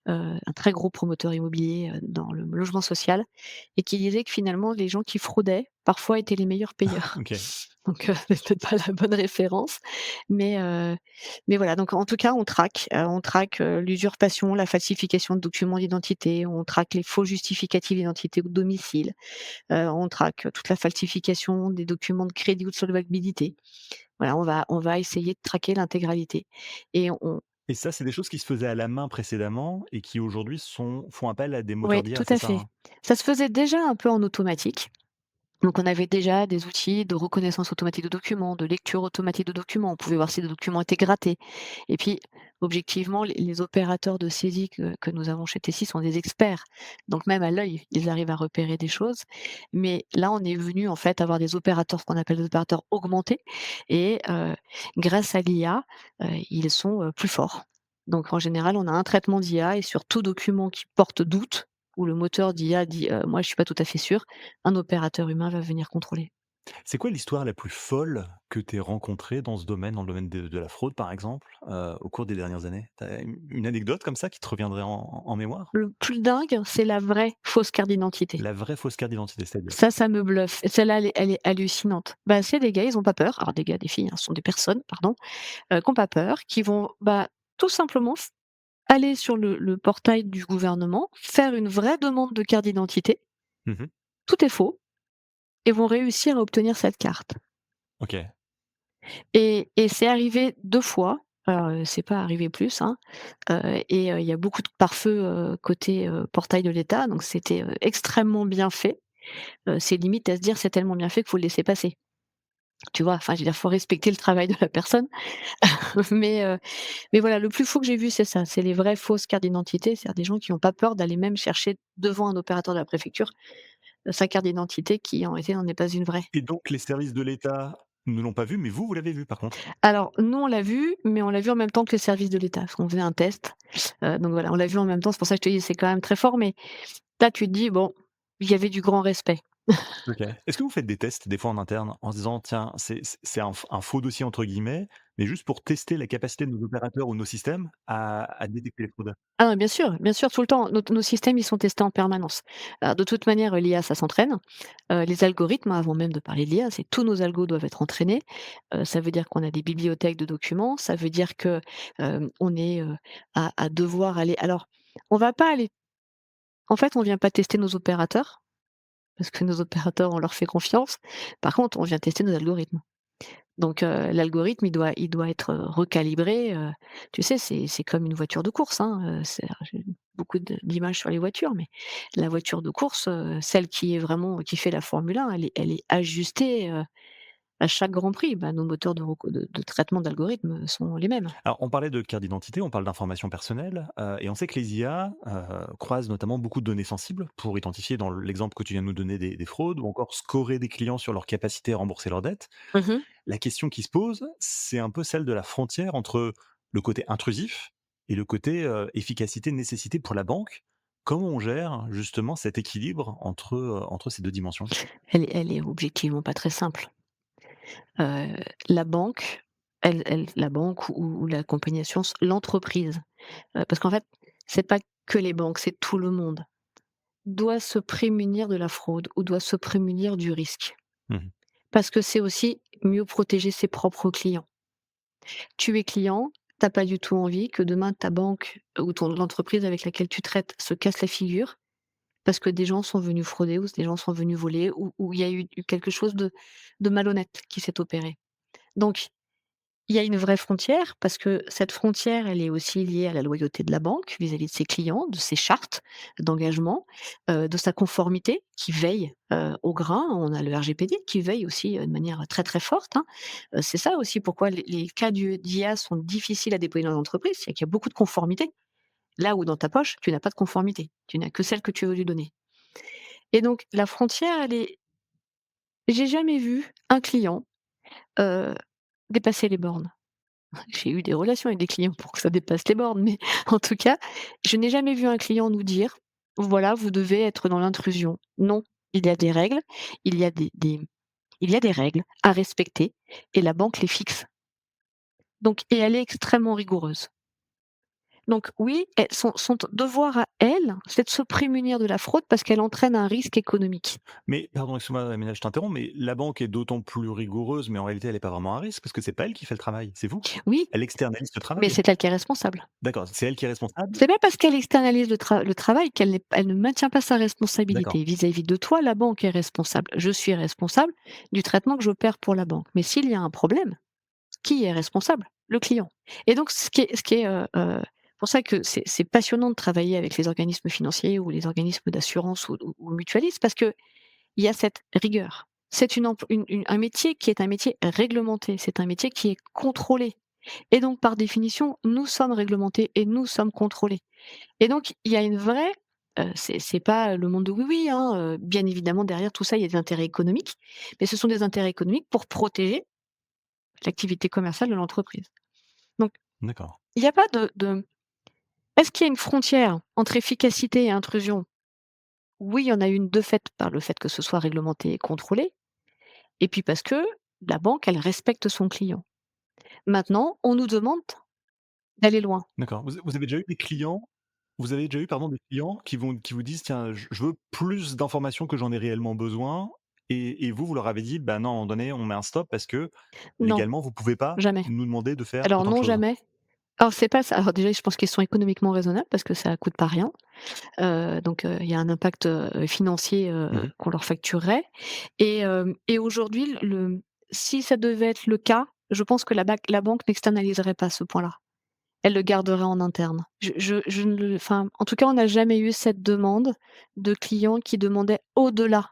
un très gros promoteur immobilier, dans le logement social, et qui disait que finalement les gens qui fraudaient, parfois étaient les meilleurs payeurs. OK. Donc c'est peut-être pas la bonne référence, mais heu, mais voilà, donc en tout cas on traque, l'usurpation, la falsification de documents d'identité, on traque les faux justificatifs d'identité ou de domicile, on traque toute la falsification des documents de crédit ou de solvabilité. Voilà, on va essayer de traquer l'intégralité et on Et ça, c'est des choses qui se faisaient à la main précédemment et qui aujourd'hui font appel à des moteurs ouais, d'IA, tout c'est à ça, fait. hein? Ça se faisait déjà un peu en automatique. Donc on avait déjà des outils de reconnaissance automatique de documents, de lecture automatique de documents. On pouvait voir si les documents étaient grattés. Et puis, objectivement, les opérateurs de saisie que nous avons chez Tessie sont des experts. Donc même à l'œil, ils arrivent à repérer des choses. Mais là, on est venu en fait avoir des opérateurs, ce qu'on appelle des opérateurs augmentés. Et grâce à l'IA, ils sont plus forts. Donc en général, on a un traitement d'IA et sur tout document qui porte doute, où le moteur d'IA dit, «Moi, je suis pas tout à fait sûr», un opérateur humain va venir contrôler. C'est quoi l'histoire la plus folle que tu aies rencontrée dans ce domaine, dans le domaine de la fraude, par exemple, au cours des dernières années? Tu as une anecdote comme ça qui te reviendrait en mémoire? Le plus dingue, c'est la vraie fausse carte d'identité. La vraie fausse carte d'identité, c'est-à-dire? Ça me bluffe. Et celle-là, elle est hallucinante. Bah, c'est des gars, ils ont pas peur. Alors des gars, des filles, hein, ce sont des personnes, pardon, qui ont pas peur, qui vont, bah, tout simplement aller sur le portail du gouvernement, faire une vraie demande de carte d'identité, Mmh. tout est faux, et vont réussir à obtenir cette carte. OK. Et c'est arrivé 2 fois, alors, c'est pas arrivé plus, hein, et il y a beaucoup de pare-feu, côté, portail de l'État, donc c'était, extrêmement bien fait. C'est limite à se dire: «C'est tellement bien fait qu'il faut le laisser passer». Tu vois? Enfin, je veux dire, faut respecter le travail de la personne. Mais heu, mais voilà, le plus faux que j'ai vu, c'est ça, c'est les vraies fausses cartes d'identité, c'est-à-dire des gens qui ont pas peur d'aller même chercher devant un opérateur de la préfecture, sa carte d'identité qui, en réalité, n'en est pas une vraie. Et donc les services de l'État ne l'ont pas vu, mais vous, vous l'avez vu par contre? Alors nous, on l'a vu, mais on l'a vu en même temps que les services de l'État, parce qu'on faisait un test. Donc voilà, on l'a vu en même temps, c'est pour ça que je te dis, c'est quand même très fort, mais là, tu te dis: «Bon, il y avait du grand respect». OK. Est-ce que vous faites des tests des fois en interne en se disant: «Tiens, c'est un «faux dossier» entre guillemets», Mais juste pour tester la capacité de nos opérateurs ou nos systèmes à détecter les fraudes? Ah ouais, bien sûr, tout le temps. Nos systèmes, ils sont testés en permanence. Alors de toute manière, l'IA, ça s'entraîne. Les algorithmes, avant même de parler de l'IA, c'est tous nos algos doivent être entraînés. Ça veut dire qu'on a des bibliothèques de documents, ça veut dire que, on est, à devoir aller alors, on va pas aller en fait, on vient pas tester nos opérateurs, parce que nos opérateurs, on leur fait confiance. Par contre, on vient tester nos algorithmes. Donc l'algorithme, il doit être, recalibré, tu sais, c'est comme une voiture de course, hein, c'est j'ai beaucoup d'images sur les voitures, mais la voiture de course, celle qui est vraiment qui fait la Formule 1, elle est ajustée, à chaque Grand Prix. Bah, nos moteurs de traitement d'algorithmes sont les mêmes. Alors, on parlait de carte d'identité, on parle d'informations personnelles, et on sait que les IA, croisent notamment beaucoup de données sensibles pour identifier, dans l'exemple que tu viens de nous donner, des fraudes ou encore scorer des clients sur leur capacité à rembourser leurs dettes. Mmh. La question qui se pose, c'est un peu celle de la frontière entre le côté intrusif et le côté, efficacité, nécessité pour la banque. Comment on gère justement cet équilibre entre ces 2 dimensions? Elle est objectivement pas très simple. Heu, la banque, la banque ou la compagnie d'assurance, l'entreprise, parce qu'en fait, c'est pas que les banques, c'est tout le monde. Doit se prémunir de la fraude ou doit se prémunir du risque. Mmh. Parce que c'est aussi mieux protéger ses propres clients. Tu es client, tu as pas du tout envie que demain ta banque ou ton l'entreprise avec laquelle tu traites se casse la figure parce que des gens sont venus frauder ou des gens sont venus voler ou il y a eu quelque chose de malhonnête qui s'est opéré. Donc il y a une vraie frontière parce que cette frontière, elle est aussi liée à la loyauté de la banque vis-à-vis de ses clients, de ses chartes d'engagement, de sa conformité qui veille, au grain. On a le RGPD qui veille aussi, de manière très, très forte, hein. C'est ça aussi pourquoi les cas d'IA sont difficiles à déployer dans l'entreprise, c'est qu'il y a beaucoup de conformité. Là où dans ta poche, tu n'as pas de conformité, tu n'as que celle que tu veux lui donner et donc la frontière, elle est j'ai jamais vu un client, heu, dépasser les bornes. J'ai eu des relations avec des clients pour que ça dépasse les bornes, mais en tout cas, je n'ai jamais vu un client nous dire: «Voilà, vous devez être dans l'intrusion». Non, il y a des règles, il y a il y a des règles à respecter et la banque les fixe. Donc et elle est extrêmement rigoureuse. Donc oui, son devoir à elle, c'est de se prémunir de la fraude parce qu'elle entraîne un risque économique. Mais pardon, excuse-moi, Amina, je t'interromps, mais la banque est d'autant plus rigoureuse, mais en réalité, elle est pas vraiment un risque parce que c'est pas elle qui fait le travail, c'est vous. Oui, Elle externalise le mais travail. c'est elle qui est responsable. D'accord, c'est elle qui est responsable? C'est pas parce qu'elle externalise le travail elle ne maintient pas sa D'accord, responsabilité. Vis-à-vis de toi, la banque est responsable. Je suis responsable du traitement que j'opère pour la banque. Mais s'il y a un problème, qui est responsable? Le client. Et donc ce qui est, pour ça que c'est passionnant de travailler avec les organismes financiers ou les organismes d'assurance ou mutualistes parce qu'il y a cette rigueur. C'est un métier qui est un métier réglementé, c'est un métier qui est contrôlé et donc par définition, nous sommes réglementés et nous sommes contrôlés. Et donc, il y a une vraie c'est pas le monde de oui-oui, hein, bien évidemment derrière tout ça, il y a des intérêts économiques, mais ce sont des intérêts économiques pour protéger l'activité commerciale de l'entreprise. Donc, d'accord. il y a pas de est-ce qu'il y a une frontière entre efficacité et intrusion? Oui, il y en a une de fait par le fait que ce soit réglementé et contrôlé et puis parce que la banque, elle respecte son client. Maintenant, on nous demande d'aller loin. D'accord. Vous avez déjà eu des clients vous avez déjà eu, pardon, des clients qui vous disent: «Tiens, je veux plus d'informations que j'en ai réellement besoin» et vous, vous leur avez dit: «Bah, non, à un moment donné, on met un stop parce que Non, légalement, vous pouvez pas jamais. nous demander de faire Alors autant de non, choses». jamais. Alors c'est pas ça. Alors déjà, je pense qu'ils sont économiquement raisonnables parce que ça coûte pas rien. Donc il y a un impact, financier, Mmh. qu'on leur facturerait et aujourd'hui si ça devait être le cas, je pense que la banque n'externaliserait pas ce point-là. Elle le garderait en interne. Je ne le enfin, en tout cas, on n'a jamais eu cette demande de clients qui demandaient au-delà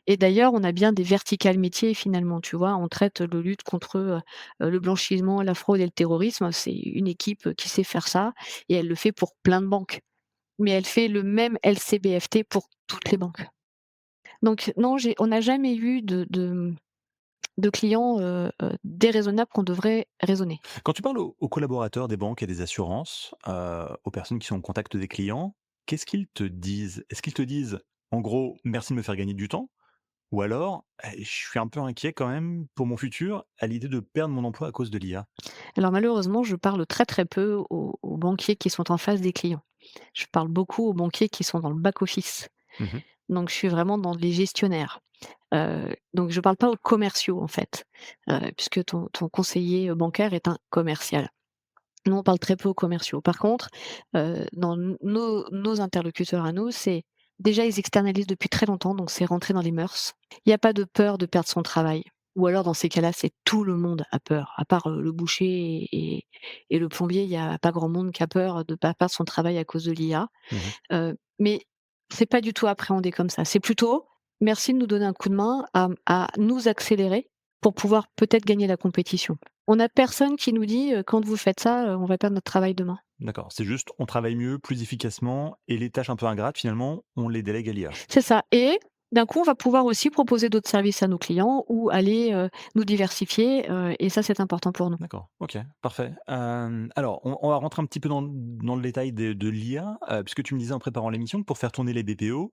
et d'ailleurs, on a bien des verticales métiers finalement, tu vois? On traite de lutte contre, le blanchiment, la fraude et le terrorisme. C'est une équipe, qui sait faire ça et elle le fait pour plein de banques. Mais elle fait le même LCBFT pour toutes les banques. Donc non, on n'a jamais eu de clients, déraisonnables qu'on devrait raisonner. Quand tu parles aux collaborateurs des banques et des assurances, aux personnes qui sont au contact des clients, qu'est-ce qu'ils te disent? Est-ce qu'ils te disent, en gros: «Merci de me faire gagner du temps» Ou alors, je suis un peu inquiet quand même pour mon futur à l'idée de perdre mon emploi à cause de l'IA. Alors malheureusement, je parle très, très peu aux banquiers qui sont en face des clients. Je parle beaucoup aux banquiers qui sont dans le back office. Mmh. Donc je suis vraiment dans les gestionnaires. Donc je parle pas aux commerciaux, en fait, puisque ton conseiller, bancaire est un commercial. Nous, on parle très peu aux commerciaux. Par contre, dans nos interlocuteurs à nous, c'est déjà ils externalisent depuis très longtemps, donc c'est rentré dans les mœurs. Il y a pas de peur de perdre son travail ou alors dans ces cas-là, c'est tout le monde a peur. À part, le boucher et le plombier, il y a pas grand monde qui a peur de pas perdre son travail à cause de l'IA. Mmh. Mais c'est pas du tout appréhendé comme ça. C'est plutôt: «Merci de nous donner un coup de main à nous accélérer pour pouvoir peut-être gagner la compétition». On a personne qui nous dit, «Quand vous faites ça, on va perdre notre travail demain». D'accord, c'est juste on travaille mieux, plus efficacement et les tâches un peu ingrates finalement, on les délègue à l'IA. C'est ça et d'un coup, on va pouvoir aussi proposer d'autres services à nos clients ou aller, nous diversifier, et ça, c'est important pour nous. D'accord, OK, parfait. Alors on va rentrer un petit peu dans le détail de l'IA, puisque tu me disais en préparant l'émission que pour faire tourner les BPO,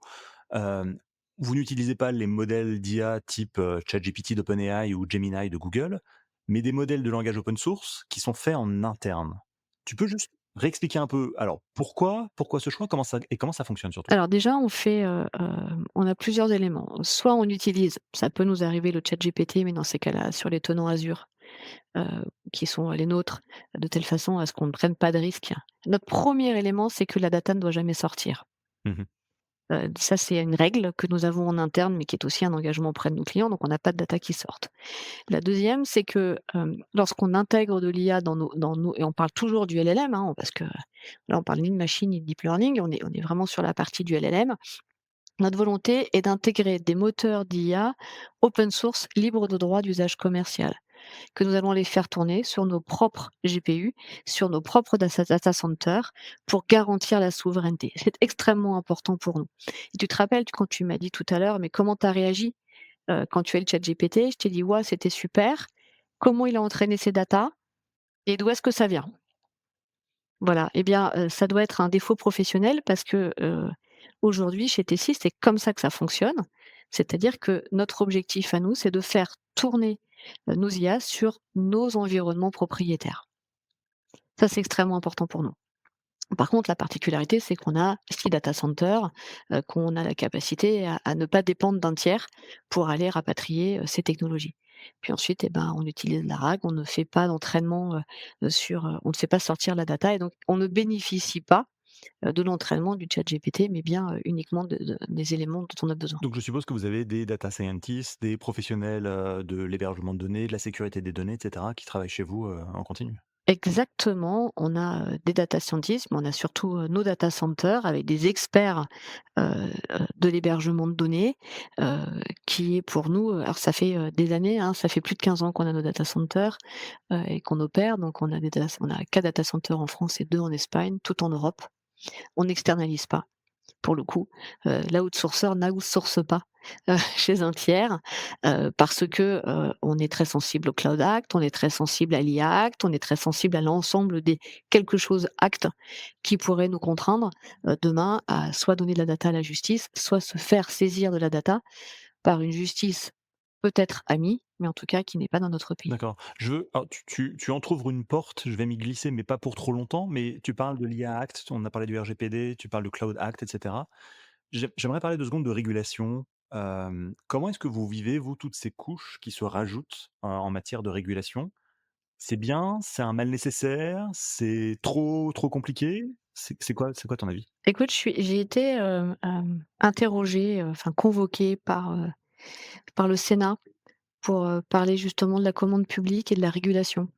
hem, vous n'utilisez pas les modèles d'IA type, ChatGPT d'OpenAI ou Gemini de Google, mais des modèles de langage open source qui sont faits en interne. Tu peux juste réexpliquer un peu, alors pourquoi ce choix? Comment ça fonctionne surtout? Alors déjà, on fait, on a plusieurs éléments. Soit on utilise, ça peut nous arriver le ChatGPT, mais dans ces cas-là, sur les tenants Azure, heu, qui sont les nôtres, de telle façon à ce qu'on ne prenne pas de risques. Notre premier élément, c'est que la data ne doit jamais sortir. Mmh. Ça, c'est une règle que nous avons en interne, mais qui est aussi un engagement auprès de nos clients, donc on n'a pas de data qui sortent. La deuxième, c'est que, lorsqu'on intègre de l'IA dans nos et on parle toujours du LLM, hein, parce que là, on parle ni de machine ni de deep learning, on est vraiment sur la partie du LLM. Notre volonté est d'intégrer des moteurs d'IA open source, libres de droit d'usage commercial, que nous allons les faire tourner sur nos propres GPU, sur nos propres data centers pour garantir la souveraineté. C'est extrêmement important pour nous. Et tu te rappelles quand tu m'as dit tout à l'heure: «Mais comment tu as réagi, quand tu as eu le ChatGPT?» Je t'ai dit: «Ouais, c'était super. Comment il a entraîné ses datas et d'où est-ce que ça vient?» Voilà, eh bien, ça doit être un défaut professionnel parce que, aujourd'hui chez Tessis, c'est comme ça que ça fonctionne. C'est-à-dire que notre objectif à nous, c'est de faire tourner, nos IA sur nos environnements propriétaires. Ça, c'est extrêmement important pour nous. Par contre, la particularité, c'est qu'on a 6 data centers, qu'on a la capacité à ne pas dépendre d'un tiers pour aller rapatrier, ces technologies. Puis ensuite, eh ben, on utilise la RAG, on ne fait pas d'entraînement, on ne fait pas sortir la data et donc on ne bénéficie pas, de l'entraînement du ChatGPT, mais bien, uniquement des éléments dont on a besoin. Donc je suppose que vous avez des data scientists, des professionnels, de l'hébergement de données, de la sécurité des données et cetera, qui travaillent chez vous, en continu? Exactement, on a, des data scientists, mais on a surtout, nos data centers avec des experts, de l'hébergement de données, heu, qui est pour nous, alors ça fait, des années, hein, ça fait plus de 15 ans qu'on a nos data centers, et qu'on opère, donc on a 4 data centers en France et 2 en Espagne, tout en Europe. On n'externalise pas. Pour le coup, l'outsourceur n'outsource pas, chez un tiers, parce que, on est très sensible au Cloud Act, on est très sensible à l'IA Act, on est très sensible à l'ensemble des quelque chose Act qui pourrait nous contraindre, demain à soit donner de la data à la justice, soit se faire saisir de la data par une justice peut-être amie, mais en tout cas qui n'est pas dans notre pays. D'accord. Je veux alors tu entrouvres une porte, je vais m'y glisser, mais pas pour trop longtemps, mais tu parles de l'IA Act, on a parlé du RGPD, tu parles de Cloud Act et cetera. J'aimerais parler 2 secondes de régulation. Comment est-ce que vous vivez, vous, toutes ces couches qui se rajoutent, en matière de régulation? C'est bien? C'est un mal nécessaire? C'est trop compliqué? C'est quoi ton avis? Écoute, j'ai été, interrogée, enfin convoquée par le Sénat pour, parler justement de la commande publique et de la régulation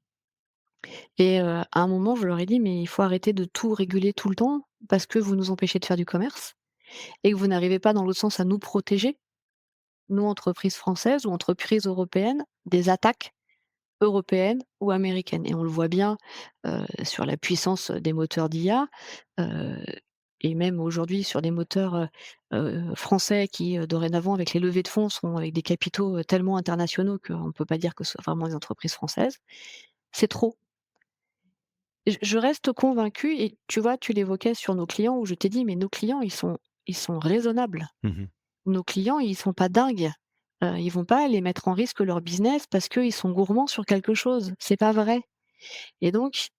et à un moment, je leur ai dit: «Mais il faut arrêter de tout réguler tout le temps parce que vous nous empêchez de faire du commerce et que vous n'arrivez pas dans l'autre sens à nous protéger, nous, entreprises françaises ou entreprises européennes, des attaques européennes ou américaines» et on le voit bien, sur la puissance des moteurs d'IA, heu et même aujourd'hui sur des moteurs, français qui, dorénavant avec les levées de fonds sont avec des capitaux, tellement internationaux qu'on ne peut pas dire que ce soit vraiment des entreprises françaises. C'est trop. Je reste convaincue et tu vois, tu l'évoquais sur nos clients où je t'ai dit: «Mais nos clients, ils sont raisonnables. Mmh. Nos clients, ils sont pas dingues. Ils vont pas aller mettre en risque leur business parce qu'ils sont gourmands sur quelque chose. C'est pas vrai et donc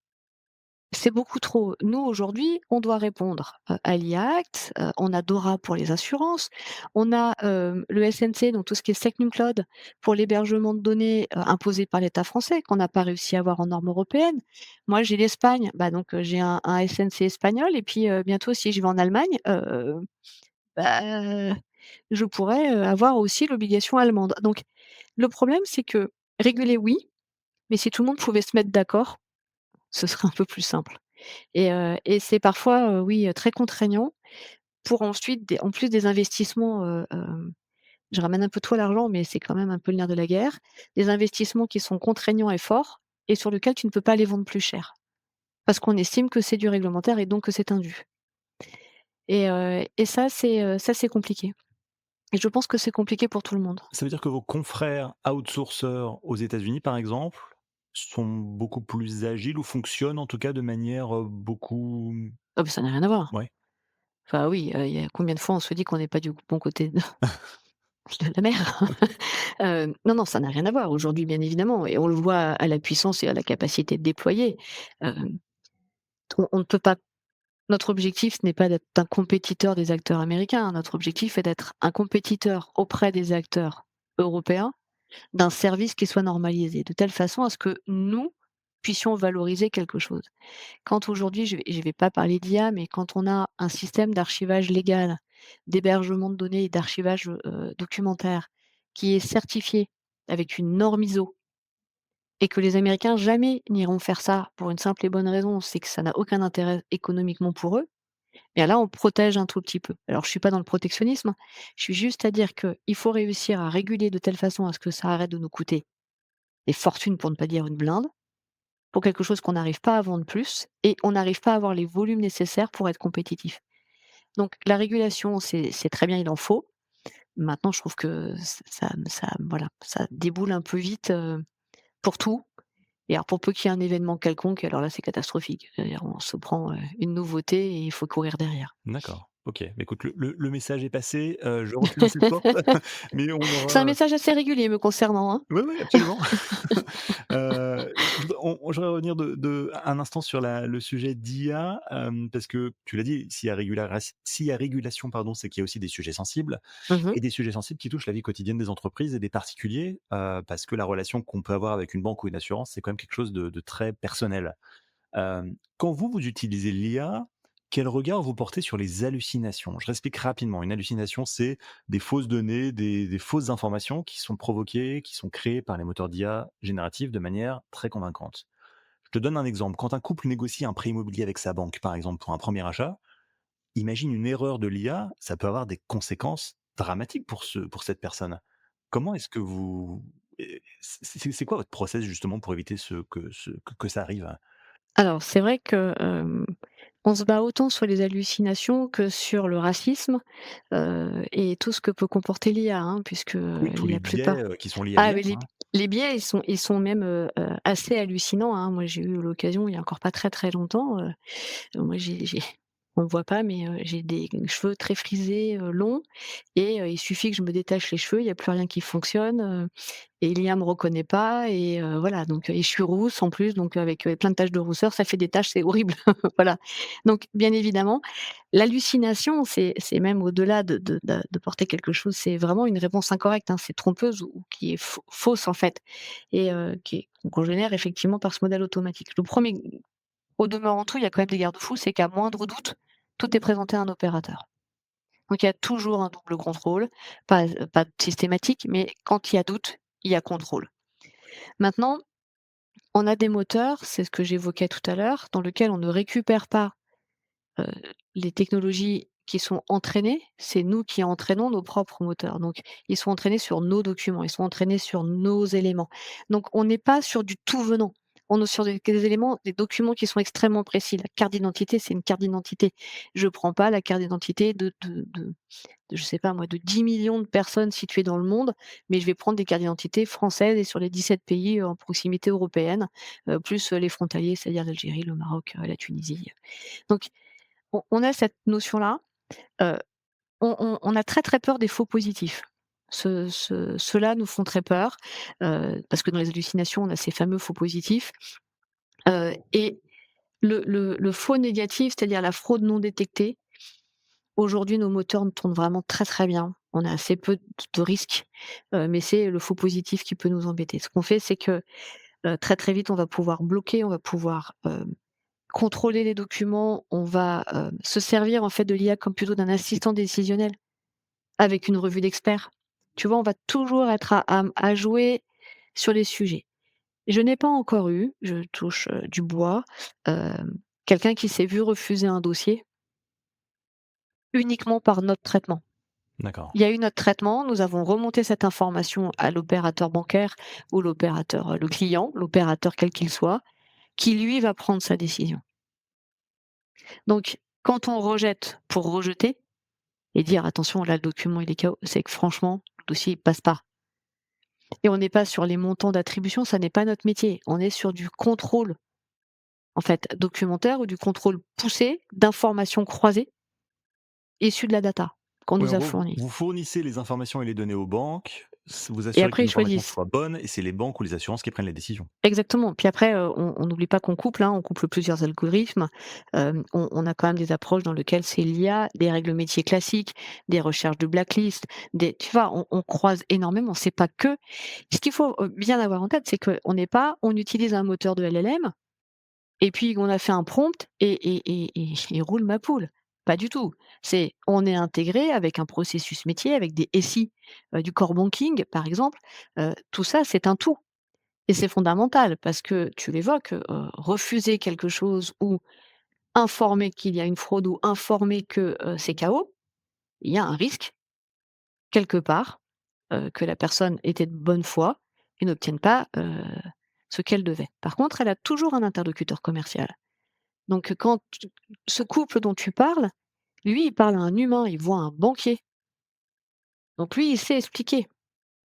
c'est beaucoup trop. Nous, aujourd'hui, on doit répondre, à l'IA Act, on a DORA pour les assurances, on a, le SNC, donc tout ce qui est SecNumCloud pour l'hébergement de données, imposé par l'État français, qu'on n'a pas réussi à avoir en normes européennes. Moi, j'ai l'Espagne, bah, donc j'ai un SNC espagnol et puis, bientôt si je vais en Allemagne, bah, je pourrais, avoir aussi l'obligation allemande. Donc le problème, c'est que réguler, oui, mais si tout le monde pouvait se mettre d'accord, ce serait un peu plus simple. Et c'est parfois, oui, très contraignant pour ensuite des en plus des investissements, je ramène un peu trop l'argent, mais c'est quand même un peu le nerf de la guerre. Des investissements qui sont contraignants et forts et sur lequel tu ne peux pas les vendre plus cher. Parce qu'on estime que c'est du réglementaire et donc que c'est indu. Et ça c'est compliqué et je pense que c'est compliqué pour tout le monde. Ça veut dire que vos confrères outsourceurs aux États-Unis, par exemple, sont beaucoup plus agiles ou fonctionnent en tout cas de manière, beaucoup Ah bah, ça n'a rien à voir. ouais, Enfin oui, il y a combien de fois on se dit qu'on n'est pas du bon côté de la mer? Non, non, ça n'a rien à voir aujourd'hui, bien évidemment et on le voit à la puissance et à la capacité de déployer. Hem, on ne peut pas notre objectif, ce n'est pas d'être un compétiteur des acteurs américains. Notre objectif est d'être un compétiteur auprès des acteurs européens d'un service qui soit normalisé, de telle façon à ce que nous puissions valoriser quelque chose. Quand aujourd'hui, je vais pas parler d'IA, mais quand on a un système d'archivage légal, d'hébergement de données et d'archivage, documentaire qui est certifié avec une norme ISO et que les Américains jamais n'iront faire ça pour une simple et bonne raison, c'est que ça n'a aucun intérêt économiquement pour eux. Bien là, on protège un tout petit peu. Alors je suis pas dans le protectionnisme, je suis juste à dire qu'il faut réussir à réguler de telle façon à ce que ça arrête de nous coûter des fortunes pour ne pas dire une blinde, pour quelque chose qu'on n'arrive pas à vendre plus et on n'arrive pas à avoir les volumes nécessaires pour être compétitif. Donc la régulation, c'est très bien, il en faut. Maintenant, je trouve que ça voilà, ça déboule un peu vite, pour tout et alors pour peu qu'il y ait un événement quelconque, alors là, c'est catastrophique. C'est-à-dire on se prend, une nouveauté et il faut courir derrière. d'accord. OK. Bah, écoute, le message est passé, je referme cette porte, mais on C'est un aura message assez régulier me concernant, hein. oui, oui, absolument. Je voudrais revenir de un instant sur le sujet d'IA, parce que tu l'as dit, s'il y a régulation, pardon, c'est qu'il y a aussi des sujets sensibles Mmh mh. et des sujets sensibles qui touchent la vie quotidienne des entreprises et des particuliers, parce que la relation qu'on peut avoir avec une banque ou une assurance, c'est quand même quelque chose de très personnel. Quand vous utilisez l'IA, quel regard vous portez sur les hallucinations? Je réexplique rapidement. Une hallucination, c'est des fausses données, des fausses informations qui sont provoquées, qui sont créées par les moteurs d'IA génératifs de manière très convaincante. Je te donne un exemple. Quand un couple négocie un prêt immobilier avec sa banque, par exemple, pour un premier achat, imagine une erreur de l'IA, ça peut avoir des conséquences dramatiques pour cette personne. Comment est-ce que vous c'est quoi votre process justement pour éviter que ça arrive? Alors c'est vrai que, on se bat autant sur les hallucinations que sur le racisme, et tout ce que peut comporter l'IA, hein, puisque, Oui, tous les la biais, plupart qui sont liés à ah l'IA, mais hein. les biais, ils sont même, assez hallucinants, hein. Moi, j'ai eu l'occasion, il y a encore pas très, très longtemps, moi j'ai on le voit pas, mais, j'ai des cheveux très frisés, longs et il suffit que je me détache les cheveux, il y a plus rien qui fonctionne, et l'IA me reconnaît pas et voilà donc et je suis rousse en plus donc avec, plein de taches de rousseur, ça fait des taches, c'est horrible. Voilà. Donc bien évidemment, l'hallucination, c'est même au-delà de porter quelque chose, c'est vraiment une réponse incorrecte, hein, c'est trompeuse ou qui est fausse en fait et qu'on génère effectivement par ce modèle automatique. Le premier au demeurant tout, il y a quand même des garde-fous, c'est qu'à moindre doute, tout est présenté à un opérateur. Donc il y a toujours un double contrôle, pas systématique, mais quand il y a doute, il y a contrôle. Maintenant, on a des moteurs, c'est ce que j'évoquais tout à l'heure, dans lequel on ne récupère pas, heu, les technologies qui sont entraînées, c'est nous qui entraînons nos propres moteurs. Donc ils sont entraînés sur nos documents, ils sont entraînés sur nos éléments. Donc on n'est pas sur du tout venant. On est sur des éléments, des documents qui sont extrêmement précis. La carte d'identité, c'est une carte d'identité. Je prends pas la carte d'identité de je sais pas moi, de 10 millions de personnes situées dans le monde, mais je vais prendre des cartes d'identité françaises et sur les 17 pays, en proximité européenne, plus, les frontaliers, c'est-à-dire l'Algérie, le Maroc, la Tunisie. Donc on a cette notion-là, heu, on a très, très peur des faux positifs. Ceux-là nous font très peur, parce que dans les hallucinations, on a ces fameux faux positifs, et le faux négatif, c'est-à-dire la fraude non détectée, aujourd'hui, nos moteurs tournent vraiment très, très bien. On a assez peu de risques, mais c'est le faux positif qui peut nous embêter. Ce qu'on fait, c'est que, très, très vite, on va pouvoir bloquer, on va pouvoir, contrôler les documents, on va, se servir, en fait, de l'IA comme plutôt d'un assistant décisionnel avec une revue d'experts. Tu vois, on va toujours être à jouer sur les sujets. Je n'ai pas encore eu, je touche, du bois, quelqu'un qui s'est vu refuser un dossier uniquement par notre traitement. D'accord. Il y a eu notre traitement, nous avons remonté cette information à l'opérateur bancaire ou l'opérateur, le client, l'opérateur quel qu'il soit, qui lui va prendre sa décision. Donc quand on rejette pour rejeter et dire: «Attention, là, le document il est KO», c'est que franchement, le dossier il passe pas. Et on n'est pas sur les montants d'attribution, ça n'est pas notre métier. On est sur du contrôle, en fait, documentaire ou du contrôle poussé d'informations croisées issues de la data qu'on Oui, en nous a gros, fournie. vous fournissez les informations et les données aux banques, vous Et assurez que après les ils informations choisissent. soient bonnes et c'est les banques ou les assurances qui prennent les décisions. Exactement. Puis après, on n'oublie pas qu'on couple, hein, on couple plusieurs algorithmes. On a quand même des approches dans lesquelles c'est l'IA, des règles métiers classiques, des recherches de blacklist, des tu vois? On croise énormément. C'est pas que ce qu'il faut, bien avoir en tête, c'est qu'on n'est pas on utilise un moteur de LLM et puis on a fait un prompt et roule ma poule. Pas du tout. C'est on est intégré avec un processus métier, avec des SI, du core banking, par exemple. Tout ça, c'est un tout. Et c'est fondamental parce que tu l'évoques, refuser quelque chose ou informer qu'il y a une fraude ou informer que, c'est KO, il y a un risque quelque part, que la personne était de bonne foi et n'obtienne pas, ce qu'elle devait. Par contre, elle a toujours un interlocuteur commercial. Donc quand ce couple dont tu parles, lui, il parle à un humain, il voit un banquier. Donc lui, il sait expliquer.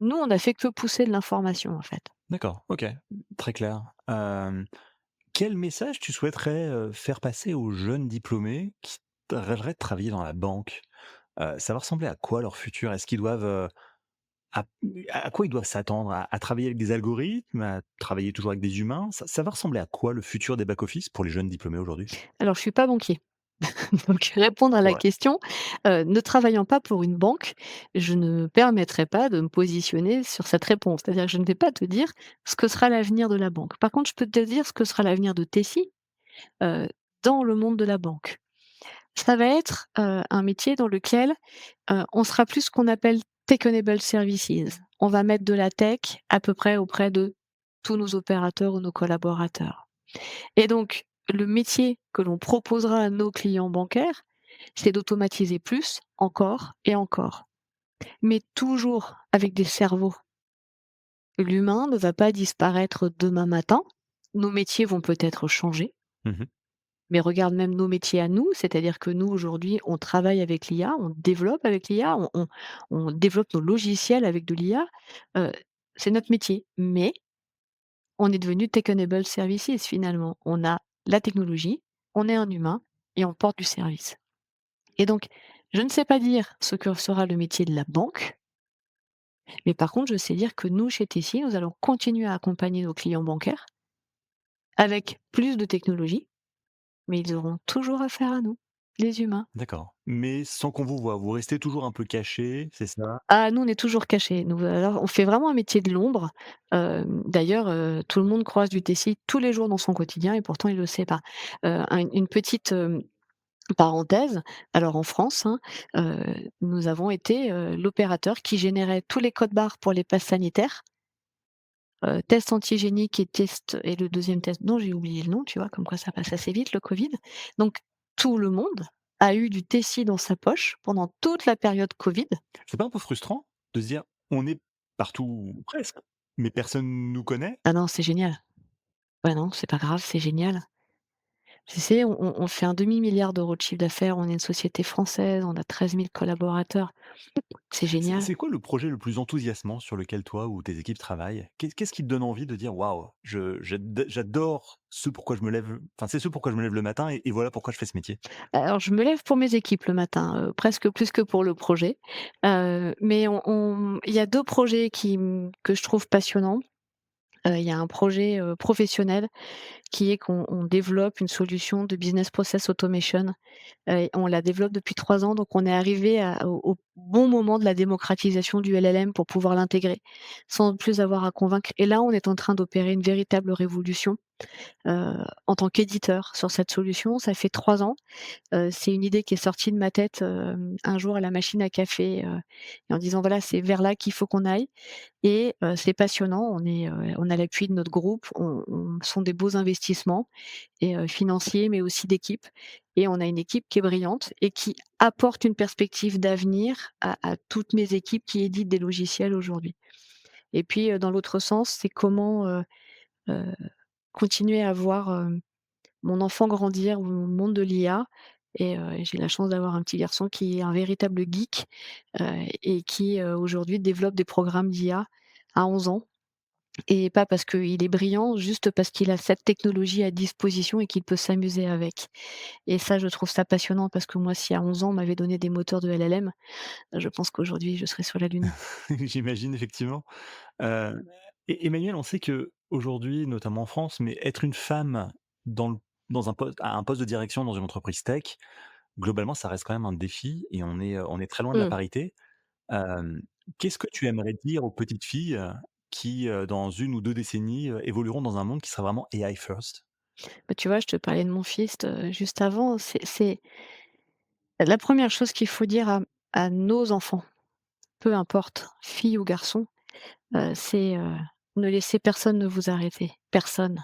Nous, on a fait que pousser de l'information, en fait. D'accord, OK, très clair. Quel message tu souhaiterais, faire passer aux jeunes diplômés qui rêveraient de travailler dans la banque? Ça va ressembler à quoi leur futur? Est-ce qu'ils doivent, à à quoi ils doivent s'attendre? À travailler avec des algorithmes? À travailler toujours avec des humains? Ça va ressembler à quoi le futur des back office pour les jeunes diplômés aujourd'hui? Alors je suis pas banquier. Donc répondre à C'est la vrai. question, ne travaillant pas pour une banque, je ne me permettrai pas de me positionner sur cette réponse. C'est-à-dire que je ne vais pas te dire ce que sera l'avenir de la banque. Par contre, je peux te dire ce que sera l'avenir de Tessie, heu, dans le monde de la banque. Ça va être, un métier dans lequel, on sera plus ce qu'on appelle tech-enabled services. On va mettre de la tech à peu près auprès de tous nos opérateurs ou nos collaborateurs. Et donc, le métier que l'on proposera à nos clients bancaires, c'est d'automatiser plus, encore et encore, mais toujours avec des cerveaux. L'humain ne va pas disparaître demain matin. Nos métiers vont peut-être changer, Mmh. mais regarde même nos métiers à nous, c'est-à-dire que nous, aujourd'hui, on travaille avec l'IA, on développe avec l'IA, on développe nos logiciels avec de l'IA, heu, c'est notre métier, mais on est devenu tech enabled services finalement. On a la technologie, on est un humain et on porte du service. Et donc, je ne sais pas dire ce que sera le métier de la banque, mais par contre, je sais dire que nous, chez Tessie, nous allons continuer à accompagner nos clients bancaires avec plus de technologie, mais ils auront toujours affaire à nous, les humains. D'accord. Mais sans qu'on vous voie, vous restez toujours un peu caché, c'est ça? Ah, nous, on est toujours cachés. Nous, alors, on fait vraiment un métier de l'ombre. D'ailleurs, tout le monde croise du Tessie tous les jours dans son quotidien et pourtant il ne le sait pas. Une petite, parenthèse, alors en France, hein, heu, nous avons été, l'opérateur qui générait tous les codes barres pour les passes sanitaires, test antigénique et test et le deuxième test dont j'ai oublié le nom, tu vois? Comme quoi ça passe assez vite le Covid. Donc tout le monde a eu du Tessie dans sa poche pendant toute la période Covid. C'est pas un peu frustrant de se dire: «On est partout ou presque, mais personne nous connaît»? Ah non, c'est génial. Ouais, non, c'est pas grave, c'est génial. Tu sais, on fait un demi-milliard d'euros de chiffre d'affaires, on est une société française, on a 13 000 collaborateurs. C'est génial. C'est quoi le projet le plus enthousiasmant sur lequel toi ou tes équipes travaillent? Qu'est-ce qui te donne envie de dire: «Waouh, j'adore ce pourquoi je me lève enfin, c'est ce pourquoi je me lève le matin et voilà pourquoi je fais ce métier»? Alors je me lève pour mes équipes le matin, presque plus que pour le projet, mais il y a 2 projets que je trouve passionnants. Il y a un projet, professionnel qui est qu'on développe une solution de business process automation. On la développe depuis 3 ans, donc on est arrivé au bon moment de la démocratisation du LLM pour pouvoir l'intégrer, sans plus avoir à convaincre et là, on est en train d'opérer une véritable révolution, en tant qu'éditeur sur cette solution. Ça fait 3 ans. C'est une idée qui est sortie de ma tête, un jour à la machine à café, et en disant: «Voilà, c'est vers là qu'il faut qu'on aille» et c'est passionnant. On a l'appui de notre groupe. On Ce sont des beaux investissements et financiers, mais aussi d'équipe et on a une équipe qui est brillante et qui apporte une perspective d'avenir à toutes mes équipes qui éditent des logiciels aujourd'hui et puis, dans l'autre sens, c'est comment, heu, continuer à voir, mon enfant grandir au monde de l'IA et j'ai la chance d'avoir un petit garçon qui est un véritable geek, heu et qui, aujourd'hui développe des programmes d'IA à 11 ans et pas parce qu'il est brillant, juste parce qu'il a cette technologie à disposition et qu'il peut s'amuser avec et ça, je trouve ça passionnant parce que moi, si à 11 ans, on m'avait donné des moteurs de LLM, je pense qu'aujourd'hui, je serais sur la lune. J'imagine effectivement. Heu et Emmanuel, on sait qu'aujourd'hui, notamment en France, mais être une femme dans le dans un poste à un poste de direction dans une entreprise tech, globalement, ça reste quand même un défi et on est très loin de la Mmh. parité. Hem, Qu'est-ce que tu aimerais dire aux petites filles, qui, dans 1 ou 2 décennies, évolueront dans un monde qui sera vraiment AI first? Bah, tu vois, je te parlais de mon fils, juste avant, c'est la première chose qu'il faut dire à nos enfants, peu importe, filles ou garçons, c'est, ne laissez personne ne vous arrêter, personne.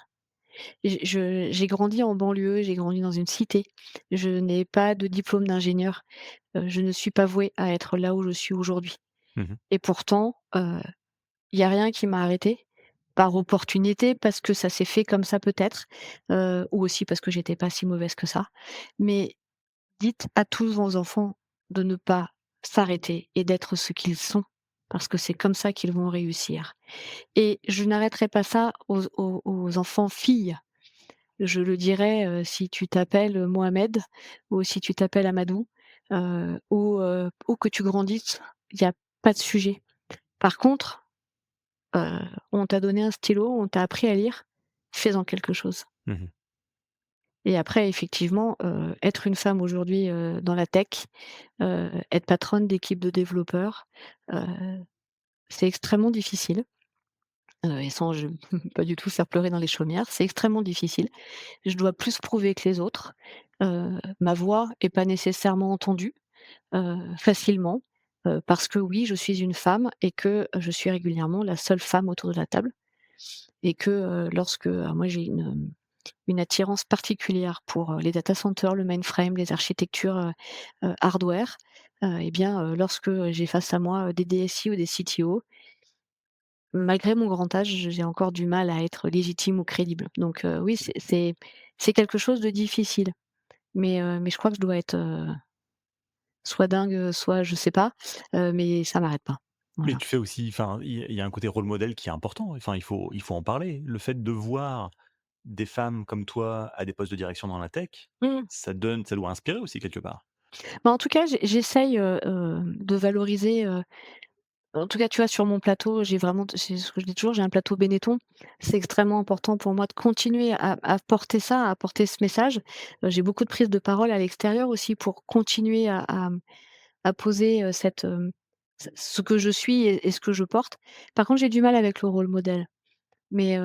J'ai grandi en banlieue, j'ai grandi dans une cité. Je n'ai pas de diplôme d'ingénieur. Je ne suis pas vouée à être là où je suis aujourd'hui Mmh. et pourtant, il y a rien qui m'a arrêtée. Par opportunité, parce que ça s'est fait comme ça peut-être, ou aussi parce que j'étais pas si mauvaise que ça. Mais dites à tous vos enfants de ne pas s'arrêter et d'être ce qu'ils sont, parce que c'est comme ça qu'ils vont réussir et je n'arrêterai pas ça aux enfants filles. Je le dirais, si tu t'appelles, Mohamed ou si tu t'appelles Amadou, ou que tu grandisses, il y a pas de sujet. Par contre, on t'a donné un stylo, on t'a appris à lire, fais-en quelque chose Mmh. et après effectivement, être une femme aujourd'hui, dans la tech, être patronne d'équipe de développeurs, heu, c'est extrêmement difficile, et sans je pas du tout faire pleurer dans les chaumières, c'est extrêmement difficile. Je dois plus prouver que les autres. Ma voix est pas nécessairement entendue, facilement, parce que oui, je suis une femme et que je suis régulièrement la seule femme autour de la table et que, lorsque alors moi j'ai une attirance particulière pour, les data centers, le mainframe, les architectures, hardware, et bien, lorsque j'ai face à moi, des DSI ou des CTO, malgré mon grand âge, j'ai encore du mal à être légitime ou crédible. Donc, oui, c'est quelque chose de difficile. Mais je crois que je dois être, soit dingue, soit je sais pas, mais ça m'arrête pas. Mais Voilà. tu fais aussi enfin, il y a un côté rôle modèle qui est important. Enfin, il faut en parler. Le fait de voir des femmes comme toi à des postes de direction dans la tech, Mmh. ça doit inspirer aussi quelque part. Bah, en tout cas, j'essaye, de valoriser, en tout cas, tu vois, sur mon plateau, j'ai vraiment c'est ce que je dis toujours, j'ai un plateau Benetton. C'est extrêmement important pour moi de continuer à porter ça, à porter ce message. J'ai beaucoup de prises de parole à l'extérieur aussi pour continuer à poser, ce que je suis et ce que je porte. Par contre, j'ai du mal avec le rôle modèle. Mais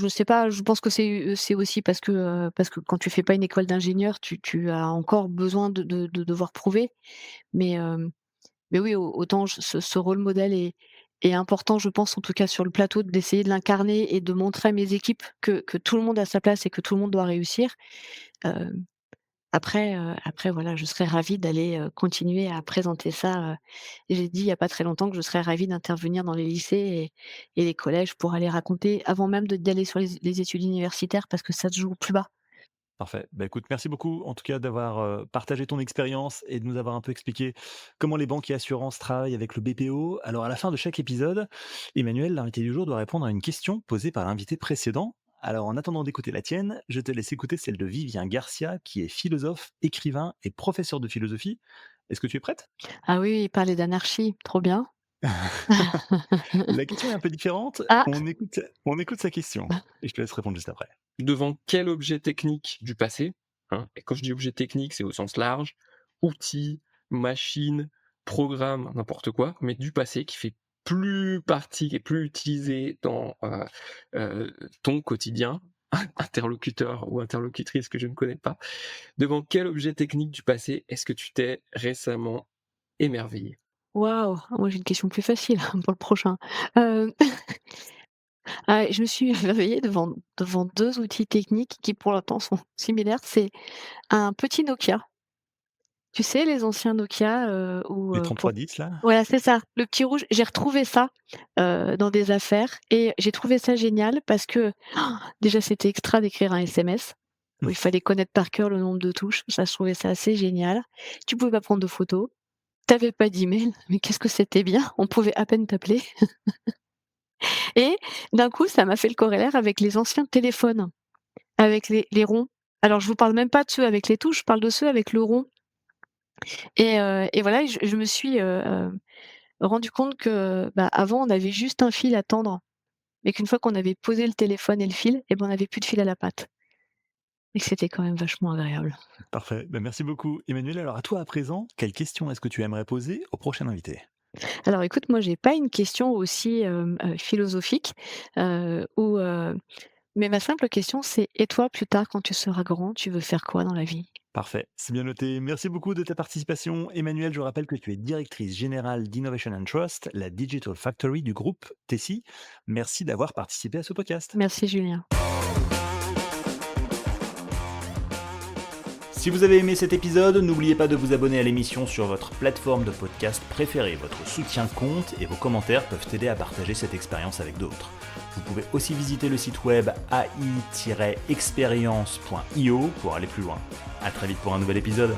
je sais pas, je pense que c'est aussi parce que quand tu fais pas une école d'ingénieur, tu as encore besoin de devoir prouver. Mais, mais oui, autant ce rôle modèle est important, je pense, en tout cas sur le plateau, d'essayer de l'incarner et de montrer à mes équipes que tout le monde a sa place et que tout le monde doit réussir. Hem, après voilà, je serais ravie d'aller, continuer à présenter ça, j'ai dit il y a pas très longtemps que je serais ravie d'intervenir dans les lycées et les collèges pour aller raconter avant même d'aller sur les études universitaires parce que ça se joue plus bas. Parfait. Bah, écoute, merci beaucoup en tout cas d'avoir, partagé ton expérience et de nous avoir un peu expliqué comment les banques et assurances travaillent avec le BPO. Alors à la fin de chaque épisode, Emmanuel, l'invité du jour, doit répondre à une question posée par l'invité précédent. Alors en attendant d'écouter la tienne, je te laisse écouter celle de Vivien Garcia, qui est philosophe, écrivain et professeur de philosophie. Est-ce que tu es prête? Ah oui, parler d'anarchie, trop bien. La question est un peu différente. Ah! On écoute sa question et je te laisse répondre juste après. Devant quel objet technique du passé, hein, et quand je dis objet technique, c'est au sens large, outil, machine, programme, n'importe quoi, mais du passé qui fait plus partie, qui est plus utilisé dans ton quotidien, interlocuteur ou interlocutrice que je ne connais pas. Devant quel objet technique du passé est-ce que tu t'es récemment émerveillé? Waouh! Moi, j'ai une question plus facile pour le prochain. Heu, je me suis réveillée devant 2 outils techniques qui, pour l'instant, sont similaires. C'est un petit Nokia. Tu sais, les anciens Nokia, où, Les pour 3310 là? voilà, c'est ça, le petit rouge. J'ai retrouvé ça, dans des affaires et j'ai trouvé ça génial parce que déjà, c'était extra d'écrire un SMS où il fallait connaître par cœur le nombre de touches. Ça, je trouvais ça assez génial. Tu pouvais pas prendre de photos. Tu avais pas d'email, mais qu'est-ce que c'était bien, on pouvait à peine t'appeler et d'un coup, ça m'a fait le corollaire avec les anciens téléphones, avec les ronds. Alors je vous parle même pas de ceux avec les touches, je parle de ceux avec le rond et voilà, et je me suis, rendu compte que, bah, avant, on avait juste un fil à tendre, mais qu'une fois qu'on avait posé le téléphone et le fil, et ben, on avait plus de fil à la patte et que c'était quand même vachement agréable. Parfait. Bah, merci beaucoup, Emmanuel. Alors, à toi à présent, quelle question est-ce que tu aimerais poser au prochain invité? Alors écoute, moi, j'ai pas une question aussi, philosophique, ou mais ma simple question, c'est: «Et toi, plus tard, quand tu seras grand, tu veux faire quoi dans la vie?» Parfait, c'est bien noté. Merci beaucoup de ta participation. Emmanuel, je rappelle que tu es directrice générale d'Innovation and Trust, la Digital Factory du groupe Tessie. Merci d'avoir participé à ce podcast. Merci Julien. Si vous avez aimé cet épisode, n'oubliez pas de vous abonner à l'émission sur votre plateforme de podcast préférée. Votre soutien compte et vos commentaires peuvent aider à partager cette expérience avec d'autres. Vous pouvez aussi visiter le site web ai-experience.io pour aller plus loin. À très vite pour un nouvel épisode.